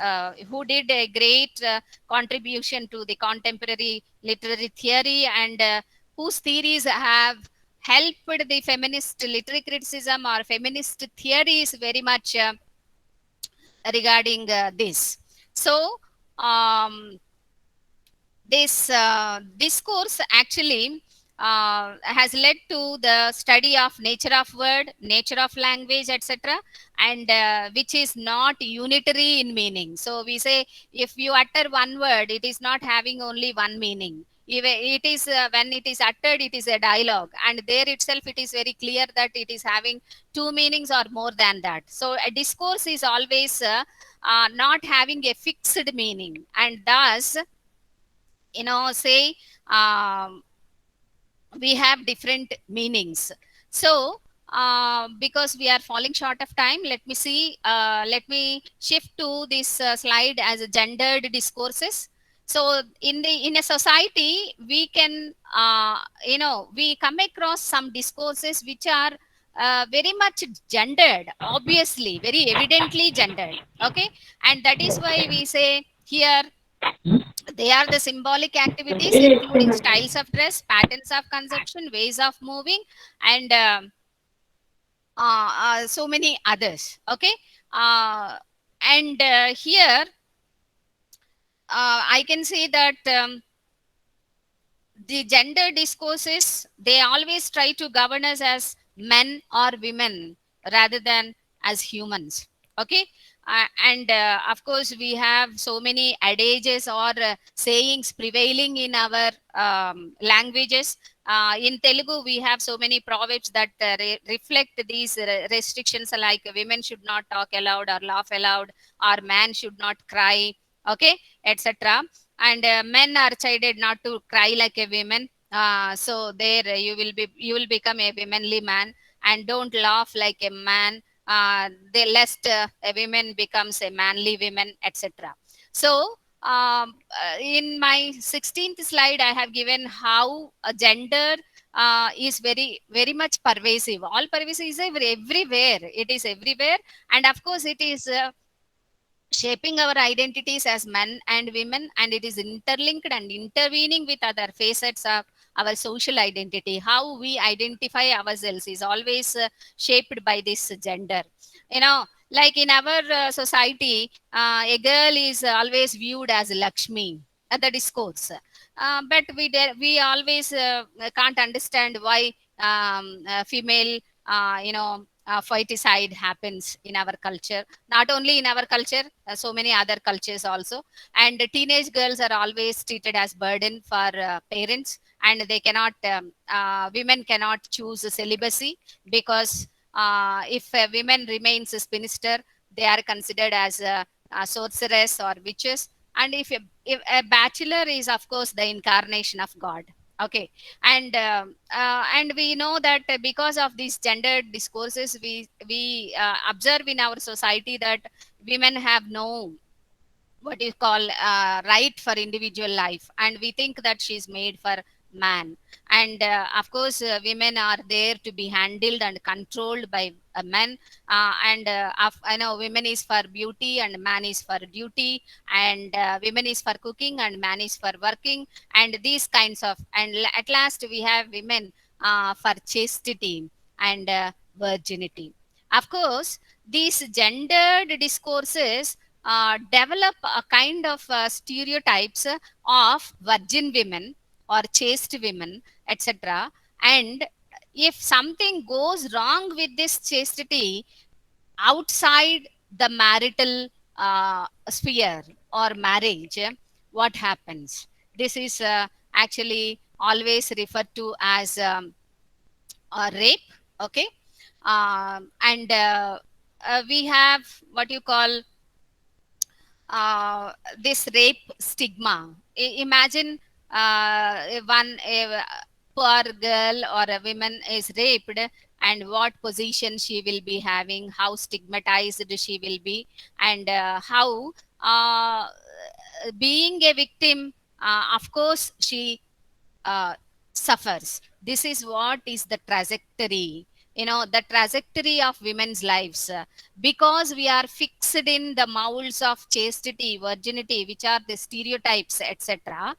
who did a great contribution to the contemporary literary theory, and whose theories have helped the feminist literary criticism or feminist theories very much regarding this. So um, this discourse actually has led to the study of nature of word, nature of language, etc., and which is not unitary in meaning. So we say if you utter one word, it is not having only one meaning. It is when it is uttered, it is a dialogue, and there itself it is very clear that it is having two meanings or more than that. So a discourse is always not having a fixed meaning, and thus, say, um, we have different meanings. So because we are falling short of time, let me shift to this slide as a gendered discourses. So in a society, we can we come across some discourses which are very much gendered, obviously, very evidently gendered. Okay, and that is why we say here they are the symbolic activities, including styles of dress, patterns of consumption, ways of moving, and so many others. Okay, and here I can say that the gender discourses, they always try to govern us as men or women rather than as humans. Okay, and of course we have so many adages or sayings prevailing in our languages. In Telugu, we have so many proverbs that reflect these restrictions, like women should not talk aloud or laugh aloud, or man should not cry, okay, etc. And men are chided not to cry like a woman. So there you will become a womanly man, and don't laugh like a man, the lest a woman becomes a manly woman, etc. So in my 16th slide, I have given how a gender is very very much pervasive. All pervasive is everywhere. It is everywhere, and of course it is shaping our identities as men and women, and it is interlinked and intervening with other facets of our social identity. How we identify ourselves is always shaped by this gender. Like in our society, a girl is always viewed as Lakshmi at the discourse. But we always can't understand why female foeticide happens in our culture. Not only in our culture, so many other cultures also. And teenage girls are always treated as burden for parents, and they cannot women cannot choose celibacy, because if a woman remains a spinster, they are considered as a sorceress or witches. And if a bachelor is, of course, the incarnation of God. Okay, and we know that because of these gender discourses, we observe in our society that women have no, what you call, right for individual life, and we think that she's made for man. And of course women are there to be handled and controlled by men. And I know women is for beauty and man is for duty, and women is for cooking and man is for working, and these kinds of, and at last we have women for chastity and virginity. Of course, these gendered discourses develop a kind of stereotypes of virgin women or chaste women, etc. And if something goes wrong with this chastity outside the marital sphere or marriage, what happens? This is actually always referred to as rape. Okay, and we have what you call this rape stigma. Imagine one a poor girl or a woman is raped, and what position she will be having, how stigmatized she will be, and how being a victim, of course, she uh, suffers. This is what is the trajectory, the trajectory of women's lives. Because we are fixed in the molds of chastity, virginity, which are the stereotypes, etc.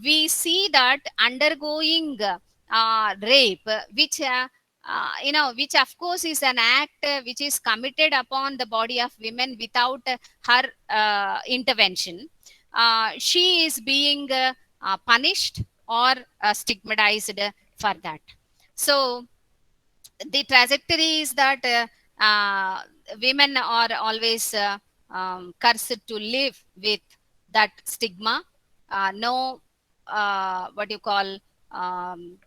We see that undergoing rape, which of course is an act which is committed upon the body of women without her intervention. She is being punished or stigmatized for that. So the trajectory is that women are always cursed to live with that stigma. No, what you call, um,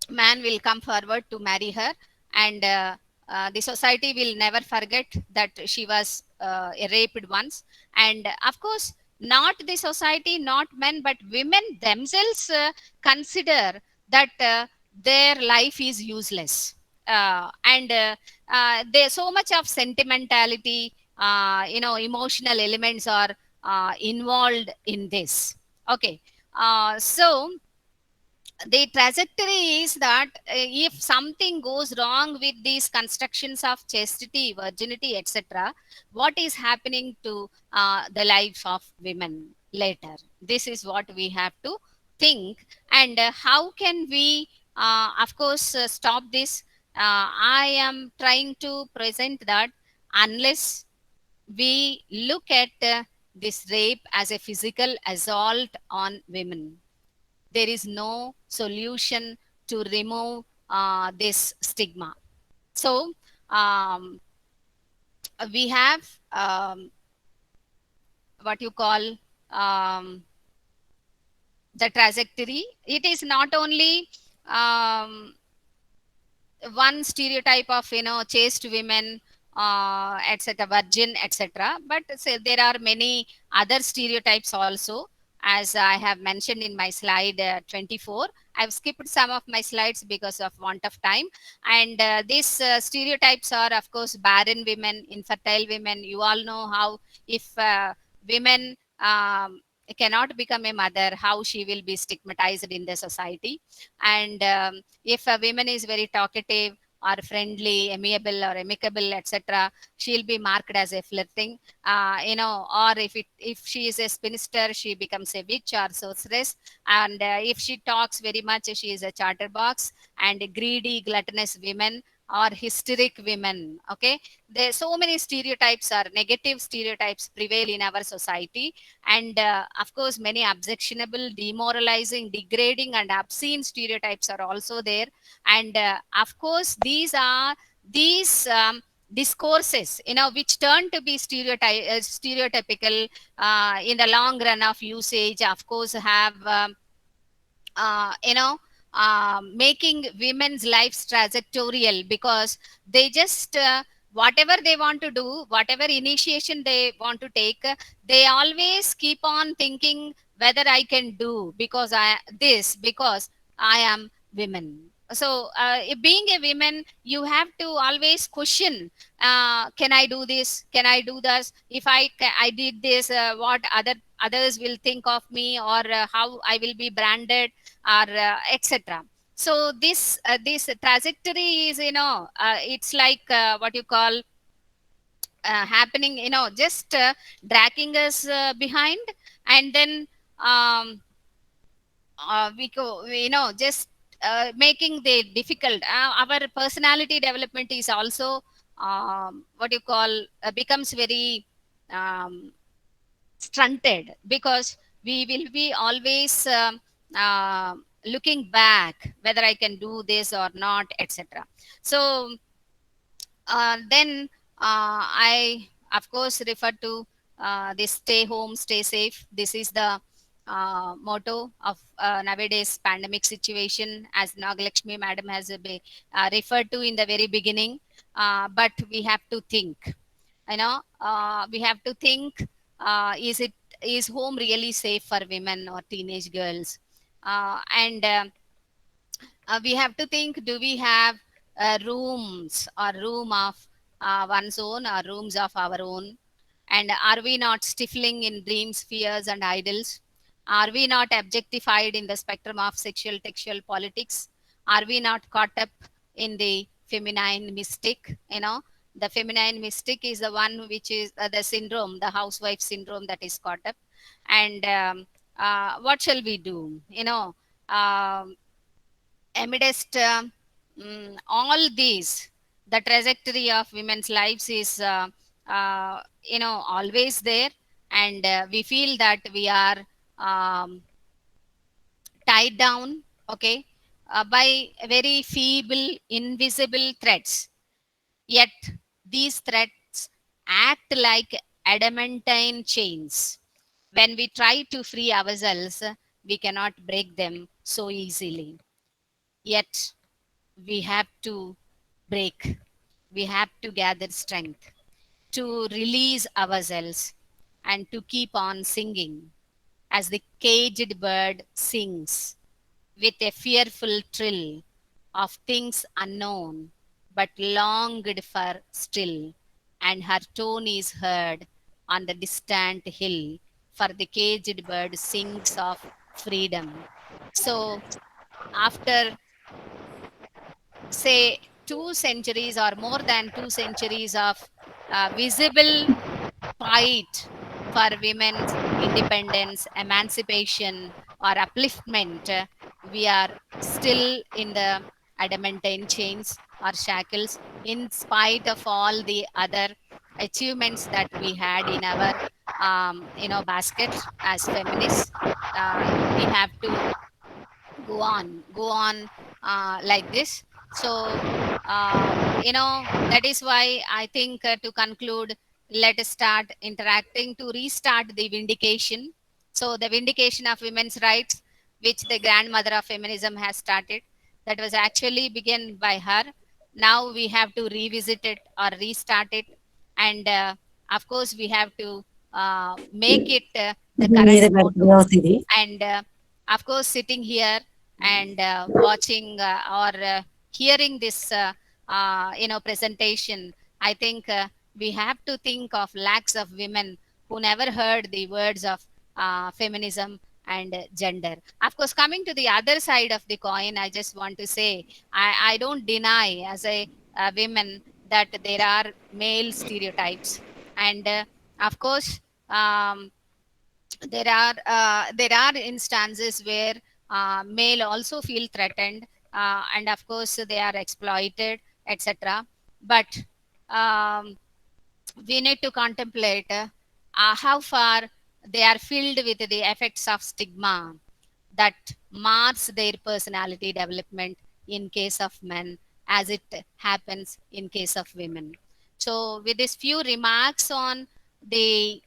man will come forward to marry her, and the society will never forget that she was raped once. And of course, not the society, not men, but women themselves consider that their life is useless. And there's so much of sentimentality, emotional elements are involved in this. Okay. So the trajectory is that if something goes wrong with these constructions of chastity, virginity, etc., what is happening to the life of women later? This is what we have to think. And how can we, of course, stop this? I am trying to present that unless we look at this rape as a physical assault on women, there is no solution to remove this stigma. So we have what you call, um, the trajectory. It is not only um, one stereotype of chaste women, etc., virgin, etc., but say there are many other stereotypes also, as I have mentioned in my slide 24. I've skipped some of my slides because of want of time. And these stereotypes are, of course, barren women, infertile women. You all know how, if women cannot become a mother, how she will be stigmatized in the society. And if a woman is very talkative or friendly, amiable or amicable, etc., she'll be marked as a flirting. Or if she is a spinster, she becomes a witch or sorceress. And if she talks very much, she is a chatterbox. And greedy, gluttonous women or hysteric women. Okay, there so many stereotypes, or negative stereotypes, prevail in our society. And of course, many objectionable, demoralizing, degrading, and obscene stereotypes are also there. And of course, these discourses, which turn to be stereotypical in the long run of usage, of course, have uh, you know making women's lives trajectorial, because they just whatever they want to do, whatever initiation they want to take, they always keep on thinking whether I can do, because I am women. So being a woman, you have to always question, can I do this, can I do this? If I did this, what others will think of me, or how I will be branded, or etc. So this trajectory is, it's like what you call, happening, just dragging us behind. And then um, just making the difficult, our personality development is also what you call, becomes very um, stunted, because we will be always looking back whether I can do this or not, etc. So then I, of course, refer to this stay home, stay safe. This is the motto of nowadays pandemic situation, as Nagalakshmi madam has referred to in the very beginning. But we have to think, we have to think Is home really safe for women or teenage girls? And We have to think, do we have rooms or room of one's own or rooms of our own? And are we not stifling in dreams, fears, and idols? Are we not objectified in the spectrum of sexual, textual politics? Are we not caught up in the feminine mystic? The feminine mystic is the one which is the syndrome, the housewife syndrome that is caught up. And what shall we do? Um, Amidst all these, the trajectory of women's lives is always there, and we feel that we are um, tied down, okay, by very feeble invisible threads. Yet these threads act like adamantine chains. When we try to free ourselves, we cannot break them so easily. Yet we have to break. We have to gather strength to release ourselves and to keep on singing as the caged bird sings with a fearful trill of things unknown but longed for still, and her tone is heard on the distant hill, for the caged bird sings of freedom. So, after say 2 centuries or more than 2 centuries of visible fight for women's independence, emancipation, or upliftment, we are still in the adamantine chains or shackles, in spite of all the other achievements that we had in our basket as feminists. We have to go on like this. So that is why I think, to conclude, let us start interacting to restart the vindication. So the vindication of women's rights, which the grandmother of feminism has started, that was actually begun by her. Now we have to revisit it or restart it, and of course we have to make it the current motto. And of course, sitting here and watching or hearing this presentation, I think we have to think of lakhs of women who never heard the words of feminism and gender. Of course, coming to the other side of the coin, I just want to say, I don't deny as a women that there are male stereotypes, and of course, um, there are instances where male also feel threatened, and of course they are exploited, etc. But um, we need to contemplate how far they are filled with the effects of stigma that mars their personality development in case of men, as it happens in case of women. So, with these few remarks on the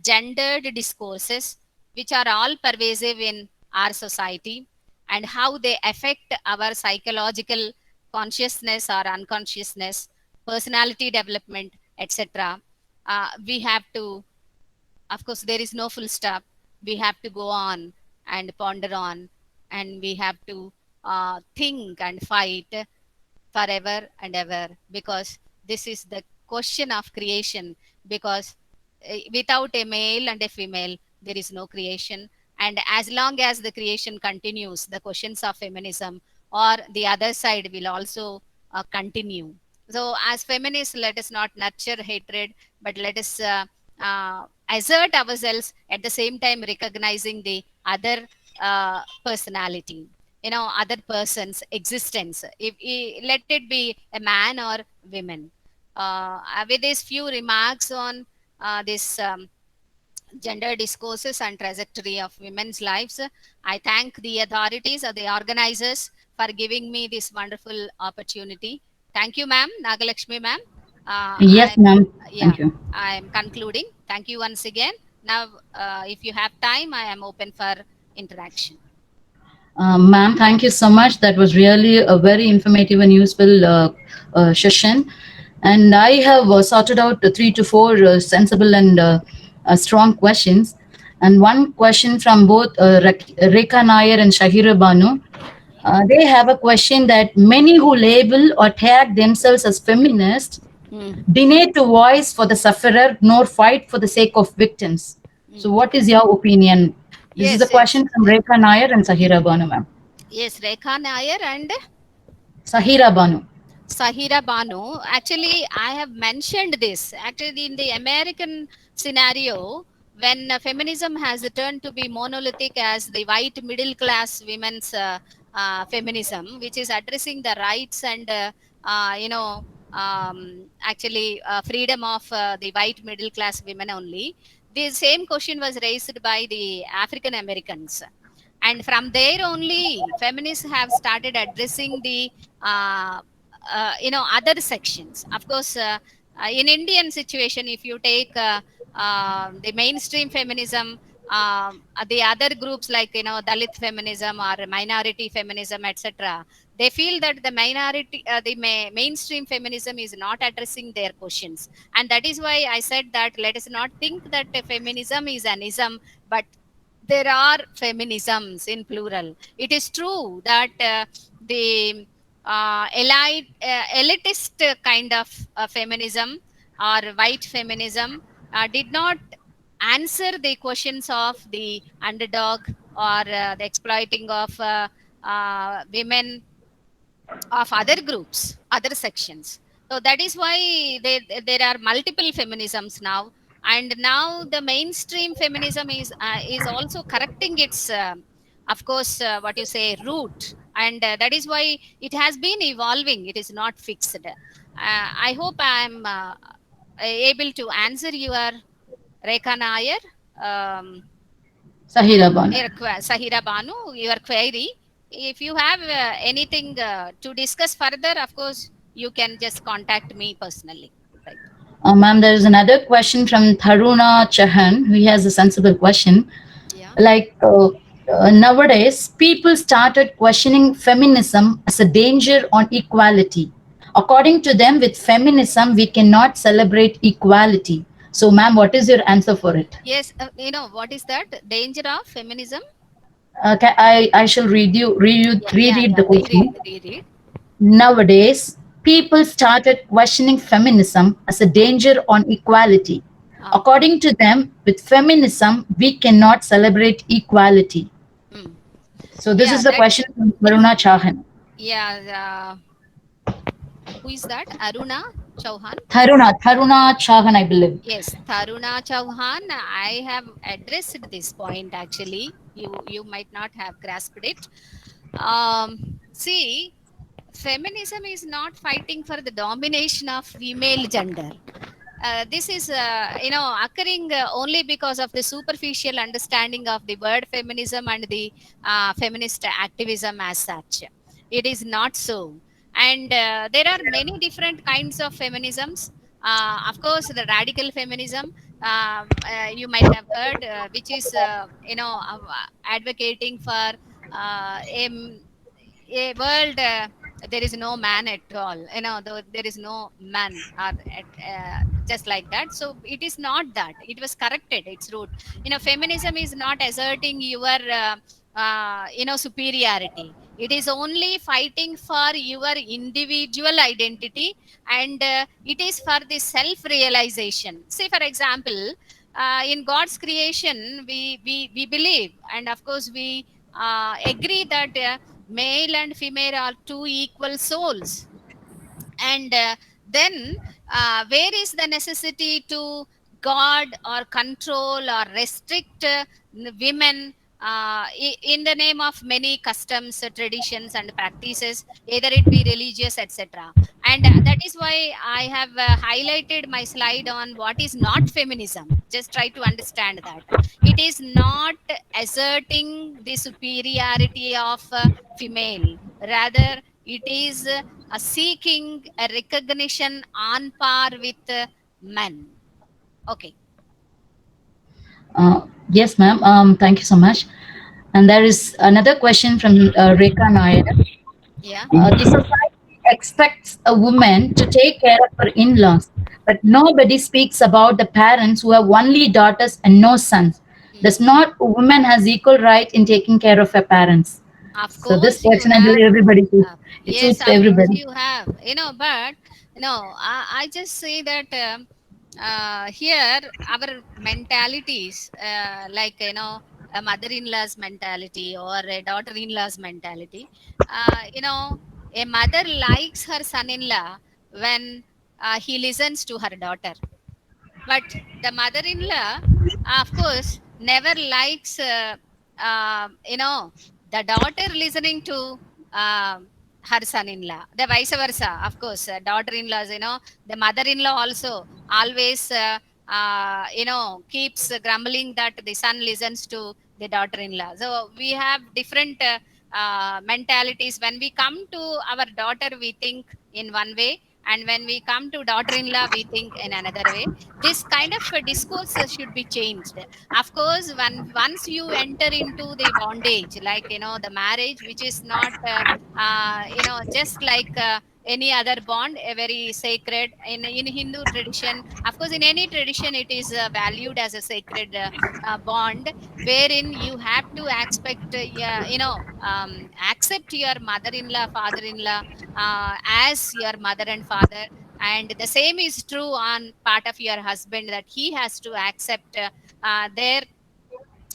gendered discourses, which are all pervasive in our society, and how they affect our psychological consciousness or unconsciousness, personality development, etc., we have to, of course, there is no full stop. We have to go on and ponder on, and we have to think and fight forever and ever, because this is the question of creation. Because without a male and a female, there is no creation. And as long as the creation continues, the questions of feminism or the other side will also continue. So, as feminists, let us not nurture hatred, but let us assert ourselves, at the same time recognizing the other personality, other person's existence, let it be a man or women. With these few remarks on this gender discourses and trajectory of women's lives, I thank the authorities or the organizers for giving me this wonderful opportunity. Thank you, ma'am, Nagalakshmi ma'am. Yes, I ma'am. Yeah, Thank you. I am concluding. Thank you once again. Now, if you have time, I am open for interaction. Ma'am, thank you so much. That was really a very informative and useful session. And I have sorted out 3 to 4 sensible and strong questions. And one question from both Rekha Nair and Shahira Banu. They have a question that many who label or tag themselves as feminists Mm, deny to voice for the sufferer nor fight for the sake of victims. So, mm. what is your opinion? This is a Yes, yes, question from Rekha Nair and Sahira Banu, ma'am. yes. Rekha Nair and Sahira Banu. Sahira Banu. Actually, I have mentioned this. Actually, in the American scenario, when feminism has turned to be monolithic as the white middle class women's feminism, which is addressing the rights and actually freedom of the white middle class women only. The same question was raised by the African Americans, and from there only feminists have started addressing the uh, other sections. Of course, in Indian situation, if you take the mainstream feminism, the other groups like Dalit feminism or minority feminism, etc., they feel that the mainstream feminism is not addressing their questions, and that is why I said that let us not think that feminism is an ism, but there are feminisms in plural. It is true that the elitist kind of feminism or white feminism did not answer the questions of the underdog or the exploiting of women of other groups, other sections. So that is why there are multiple feminisms now, and now the mainstream feminism is also correcting its, of course, what you say, root, and that is why it has been evolving. It is not fixed. I hope I am able to answer your Rekha Nair. Um, Sahira Banu. Sahira Banu, your query. If you have anything to discuss further, of course, you can just contact me personally. Right. Ma'am, there is another question from Tharuna Chahan, who has a sensible question. Yeah. Like nowadays, people started questioning feminism as a danger on equality. According to them, with feminism, we cannot celebrate equality. So, ma'am, what is your answer for it? Yes. What is that? Danger of feminism? I shall Yeah. Yeah. reread the Yeah. question. Reread. Reread. Nowadays, people started questioning feminism as a danger on equality. Ah. According to them, with feminism, we cannot celebrate equality. Mm. So this Yeah. is the That. question from Varuna Chahan. Yeah. Who is that? Aruna Chauhan. Tharuna Chahan, I believe. Yes, Taruna Chauhan, I have addressed this point actually. You might not have grasped it. See, feminism is not fighting for the domination of female gender. This is occurring only because of the superficial understanding of the word feminism and the feminist activism as such. It is not so, and there are many different kinds of feminisms. Of course, the radical feminism, you might have heard, which is advocating for a world there is no man at all, though there is no man or just like that. So it is not that it was corrected its root. Feminism is not asserting your superiority. It is only fighting for your individual identity, and it is for the self realization. Say for example, in God's creation, we believe, and of course we agree that male and female are two equal souls, and then where is the necessity to guard or control or restrict women in the name of many customs, traditions and practices, either it be religious, etc. And that is why I have highlighted my slide on what is not feminism. Just try to understand that it is not asserting the superiority of female, rather it is seeking a recognition on par with men. Okay. Yes, ma'am. Thank you so much. And there is another question from Rekha Nair. Yeah. The society expects a woman to take care of her in-laws, but nobody speaks about the parents who have only daughters and no sons. Does Mm. not a woman has equal right in taking care of her parents? Of So this course you question, I have. believe everybody suits. It Yes, suits to of course everybody. you have. But I just say that here our mentalities, like a mother-in-law's mentality or a daughter-in-law's mentality. A mother likes her son-in-law when he listens to her daughter, but the mother-in-law, of course, never likes the daughter listening to um her son-in-law, the vice versa. Of course, daughter-in-laws, the mother-in-law also always keeps grumbling that the son listens to the daughter-in-law. So we have different mentalities. When we come to our daughter, we think in one way, and when we come to daughter-in-law, we think in another way. This kind of discourse should be changed. Of course, when once you enter into the bondage, like the marriage, which is not just like any other bond, a very sacred in Hindu tradition. Of course, in any tradition it is valued as a sacred bond, wherein you have to expect yeah, accept your mother-in-law, father-in-law as your mother and father. And the same is true on part of your husband, that he has to accept their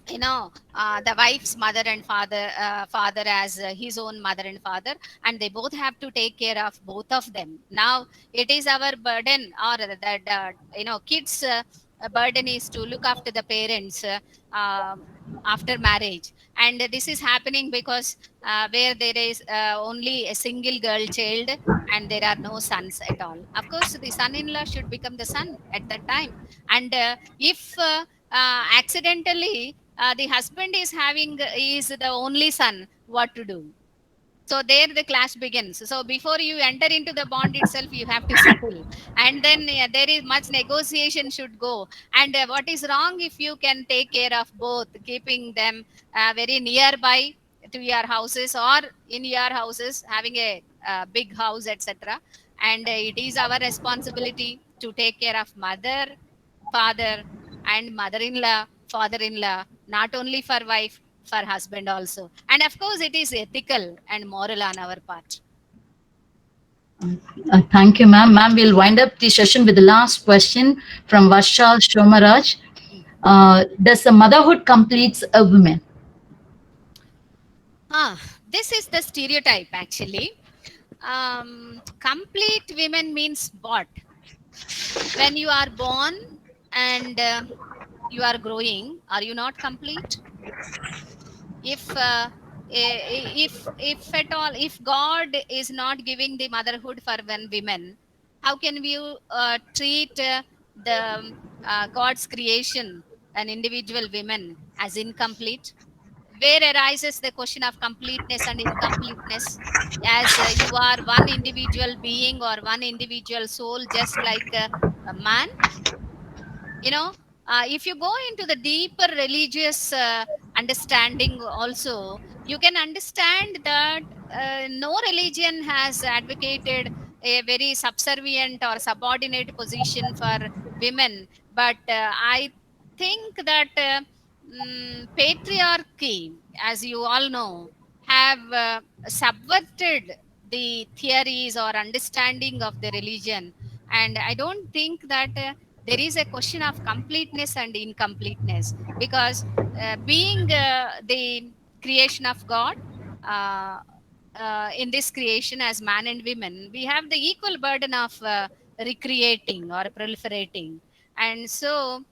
the wife's mother and father as his own mother and father, and they both have to take care of both of them. Now it is our burden, or that kids burden is to look after the parents after marriage. And this is happening because where there is only a single girl child and there are no sons at all. Of course, the son-in-law should become the son at that time. And if accidentally the husband is the only son, what to do? So there the clash begins. So before you enter into the bond itself, you have to settle. And then there is much negotiation should go. And what is wrong if you can take care of both, keeping them very nearby to your houses, or in your houses having a big house, etc. And it is our responsibility to take care of mother, father, and mother-in-law, father-in-law, not only for wife, for husband also. And of course, it is ethical and moral on our part. Thank you, ma'am. Ma'am, we'll wind up the session with the last question from Vashal Shomaraj. Does the motherhood completes a woman? This is the stereotype actually. Complete women means what? When you are born and you are growing, are you not complete? If if at all, if God is not giving the motherhood for one women, how can we treat the God's creation, an individual women, as incomplete? Where arises the question of completeness and incompleteness? As you are one individual being or one individual soul, just like a man. If you go into the deeper religious understanding also, you can understand that no religion has advocated a very subservient or subordinate position for women. But I think that patriarchy, as you all know, have subverted the theories or understanding of the religion. And I don't think that there is a question of completeness and incompleteness, because being the creation of God, uh, in this creation as man and women, we have the equal burden of recreating or proliferating. And so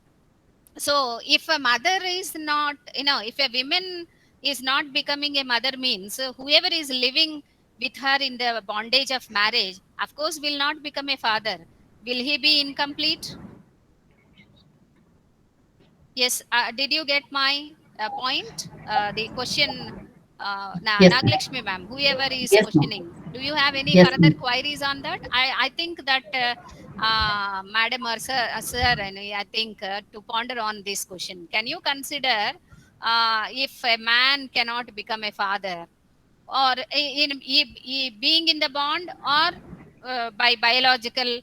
if a mother is not, if a woman is not becoming a mother, means whoever is living with her in the bondage of marriage, of course, will not become a father. Will he be incomplete? Yes. Did you get my point? The question, Yes, ma'am. Naglakshmi ma'am, whoever is Yes, ma'am. questioning, do you have any Yes, further ma'am. queries on that? I think that Madam or sir, and I think to ponder on this question, can you consider if a man cannot become a father, or being in the bond, or by biological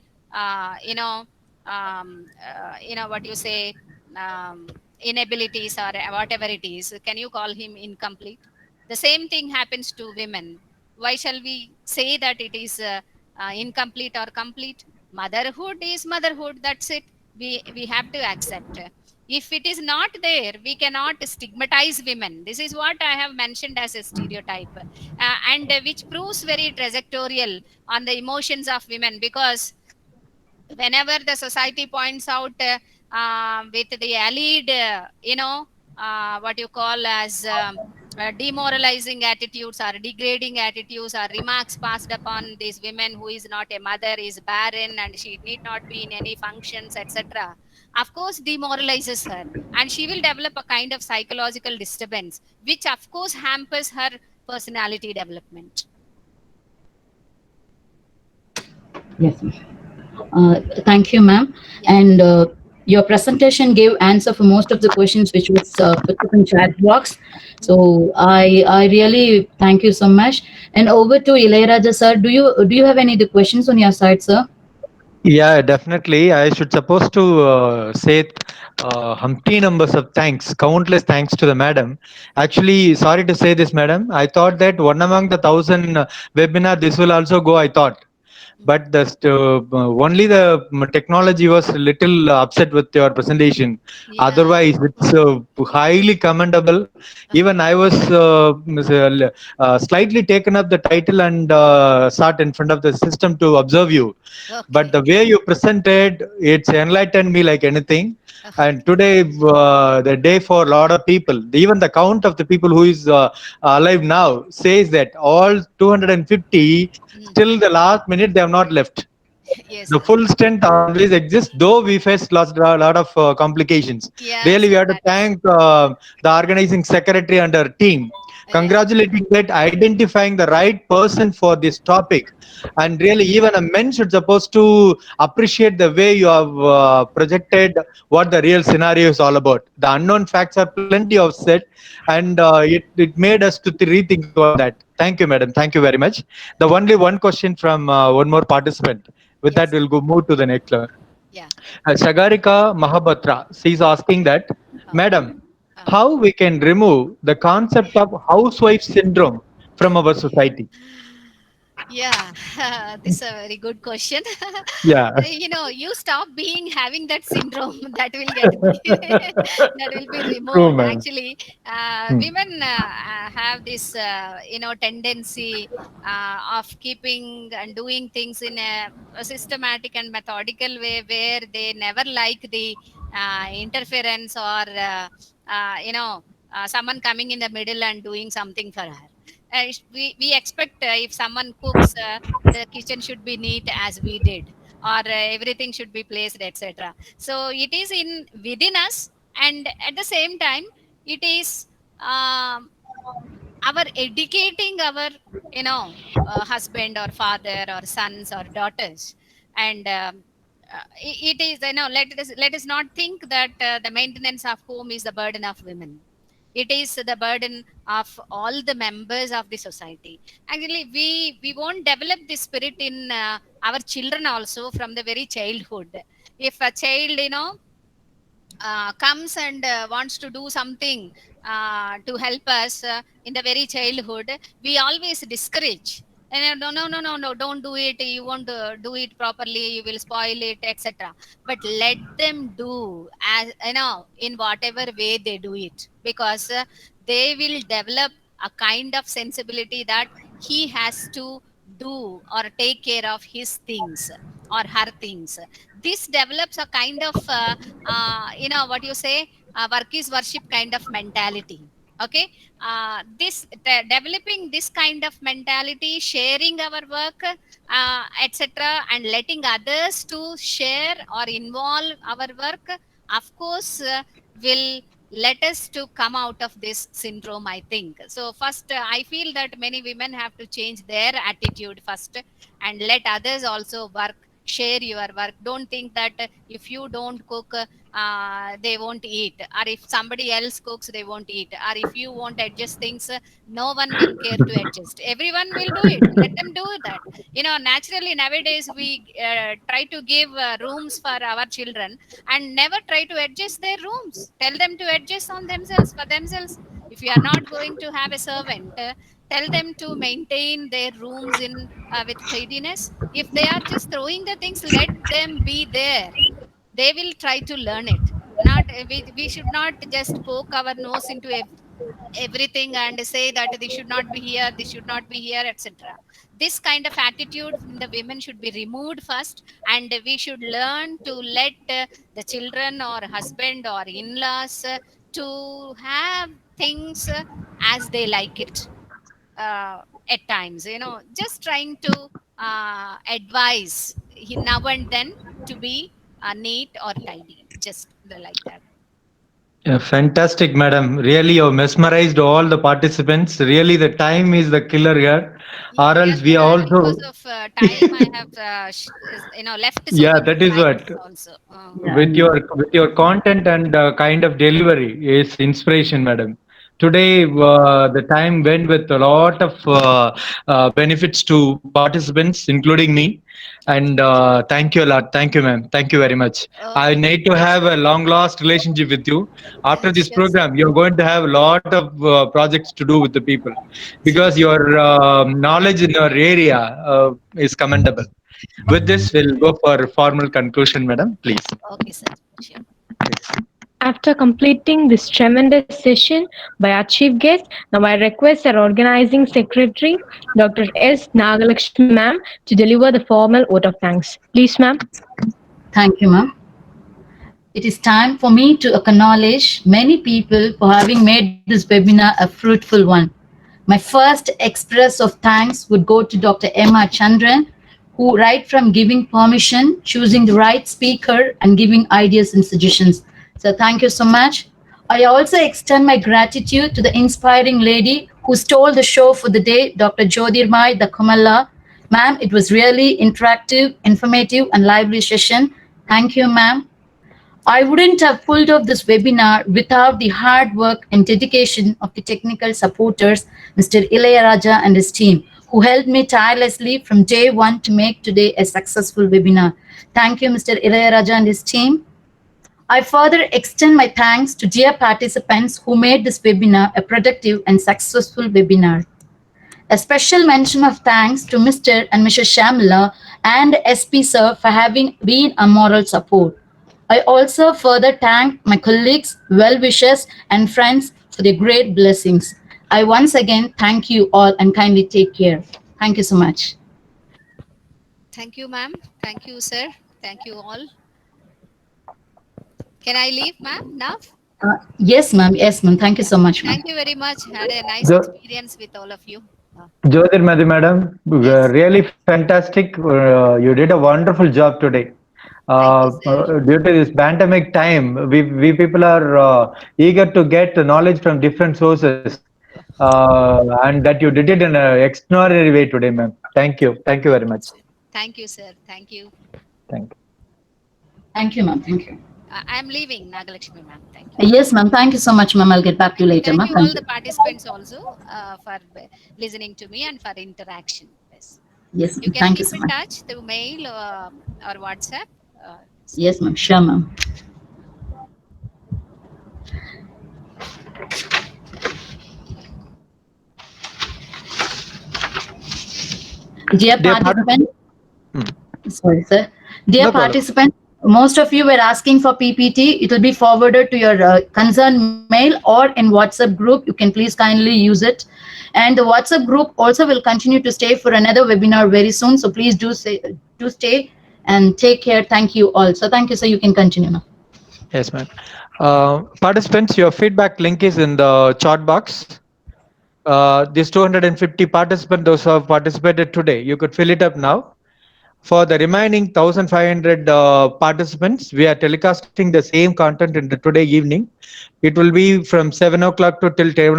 what you say, inabilities or whatever it is, can you call him incomplete? The same thing happens to women. Why shall we say that it is incomplete or complete? Motherhood is motherhood, that's it. We have to accept. If it is not there, we cannot stigmatize women. This is what I have mentioned as a stereotype, and which proves very trajectorial on the emotions of women, because whenever the society points out with the allied what you call as demoralizing attitudes or degrading attitudes or remarks passed upon these women, who is not a mother, is barren and she need not be in any functions, etc., of course demoralizes her, and she will develop a kind of psychological disturbance, which of course hampers her personality development. Yes, ma'am. Thank you, ma'am. Yeah. And your presentation gave answer for most of the questions which was put up in chat box. So I really thank you so much. And over to Ilayaraja sir. Do you have any other questions on your side, sir? Yeah, definitely. I should supposed to say humpty numbers of thanks, countless thanks to the madam. Actually, sorry to say this, madam. I thought that one among the thousand webinar, this will also go. I thought, but only the technology was a little upset with your presentation. Yeah. Otherwise, it's highly commendable. Even I was slightly taken up the title and sat in front of the system to observe you, but Okay. the way you presented, it's enlightened me like anything. And Okay. today, the day for a lot of people, even the count of the people who is alive now says that all 250, Mhm. still the last minute they have not left. Yes, The sir. full strength always exists, though we face lot of complications. Yes, Really, we sir, have to that is. thank the organizing secretary and her team, Yeah. congratulating that identifying the right person for this topic. And really, even a men should supposed to appreciate the way you have projected what the real scenario is all about. The unknown facts are plenty of said, and it made us to rethink on that. Thank you, madam. Thank you very much. The only one question from one more participant. With that, Yes. we'll go move to the next level. Yeah. Shagarika Mahabatra, she's asking that, Okay. Madam, Uh, how we can remove the concept of housewife syndrome from our society? yeah, this is a very good question. Yeah, You stop being having that syndrome that will get that will be true, removed. man. Actually, Hmm. women have this tendency of keeping and doing things in a systematic and methodical way, where they never like the interference or someone coming in the middle and doing something for her. We expect if someone cooks, the kitchen should be neat as we did, or everything should be placed, etc. So it is in within us, and at the same time, it is um, our educating our husband or father or sons or daughters, and it is, let us not think that the maintenance of home is the burden of women. It is the burden of all the members of the society. Actually, we won't develop this spirit in our children also from the very childhood. If a child comes and wants to do something to help us in the very childhood, we always discourage. And no, no, no, no, no, don't do it. You won't do it properly. You will spoil it, etc. But let them do as in whatever way they do it, because they will develop a kind of sensibility that he has to do or take care of his things or her things. This develops a kind of what you say, work is worship kind of mentality. Okay. Developing this kind of mentality, sharing our work, etc., and letting others to share or involve our work, of course, will let us to come out of this syndrome, I think. So first, I feel that many women have to change their attitude first, and let others also work, share your work. Don't think that if you don't cook, they won't eat, or if somebody else cooks, they won't eat, or if you won't adjust things, no one will care to adjust. Everyone will do it. Let them do that. Naturally nowadays we try to give rooms for our children and never try to adjust their rooms. Tell them to adjust on themselves for themselves. If you are not going to have a servant, tell them to maintain their rooms in with tidiness. If they are just throwing the things, let them be there. They will try to learn it. Not we should not just poke our nose into everything and say that this should not be here, this should not be here, etc. This kind of attitude in the women should be removed first, and we should learn to let the children or husband or in-laws to have things as they like it. At times, just trying to advise now and then to be neat or tidy, just like that. Yeah, fantastic, madam. Really, you've mesmerized all the participants. Really, the time is the killer here, or Yes, else we sir. Because also. of time, I have left so Yeah, many that is slides what. also. Yeah. With your content and kind of delivery is inspiration, madam. Today the time went with a lot of benefits to participants including me, and thank you a lot. Thank you, ma'am. Thank you very much. I Okay, need to have a long last relationship with you. After this sure, sir. program you're going to have a lot of projects to do with the people, Sure, because sir. your knowledge in your area is commendable. With this, we'll go for formal conclusion, madam, please. Okay, sir. Sure. After completing this tremendous session by our chief guest, now I request our organizing secretary, Dr. S. Nagalakshmi ma'am, to deliver the formal vote of thanks. Please, ma'am. Thank you, ma'am. It is time for me to acknowledge many people for having made this webinar a fruitful one. My first express of thanks would go to Dr. M.R. Chandran, who, right from giving permission, choosing the right speaker, and giving ideas and suggestions. So, thank you so much. I also extend my gratitude to the inspiring lady who stole the show for the day, Dr. Jyotirmai Dakumalla. Ma'am, it was really interactive, informative, and lively session. Thank you, ma'am. I wouldn't have pulled off this webinar without the hard work and dedication of the technical supporters, Mr. Ilayaraja and his team, who helped me tirelessly from day one to make today a successful webinar. Thank you, Mr. Ilayaraja and his team. I further extend my thanks to dear participants who made this webinar a productive and successful webinar. A special mention of thanks to Mr. and Mrs. Shamla and SP Sir for having been a moral support. I also further thank my colleagues, well-wishers, and friends for their great blessings. I once again thank you all and kindly take care. Thank you so much. Thank you, ma'am. Thank you, sir. Thank you all. Can I leave, ma'am, now? Yes, ma'am. Yes, ma'am. Thank you so much, ma'am. Thank you very much. Had a nice Jo- experience with all of you. Jyotirmati madam, Yes. really fantastic. You did a wonderful job today. Thank you, sir. Due to this pandemic time, we people are eager to get the knowledge from different sources, and that you did it in an extraordinary way today, ma'am. Thank you. Thank you very much. Thank you, sir. Thank you. Thank you. Thank you, ma'am. Thank you. I'm leaving, Nagalakshmi, ma'am. Thank you. Yes, ma'am. Thank you so much, ma'am. I'll get back to you later, Thank ma'am. you all Thank the you. participants also for listening to me and for interaction. Yes. Yes, You ma'am. can Thank you keep so in much. touch through mail or WhatsApp. Yes, ma'am. Sure, ma'am. Dear Dear participant, Hmm. sorry, sir. Dear No problem. participant, most of you were asking for PPT. It will be forwarded to your concerned mail or in WhatsApp group. You can please kindly use it. And the WhatsApp group also will continue to stay for another webinar very soon. So please do stay and take care. Thank you all. So thank you, sir. You can continue now. Yes, ma'am. Participants, your feedback link is in the chat box. These 250 participants, those who have participated today, you could fill it up now. For the remaining 1,500 participants, we are telecasting the same content in the today evening. It will be from 7 o'clock to till 10,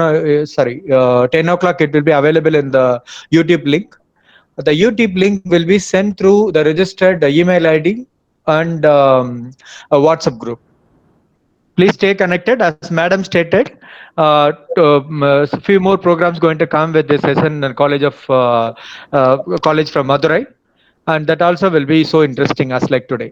10 o'clock. It will be available in the YouTube link. The YouTube link will be sent through the registered email ID and a WhatsApp group. Please stay connected. As Madam stated, a few more programs going to come with this session in college from Madurai, and that also will be so interesting as like today.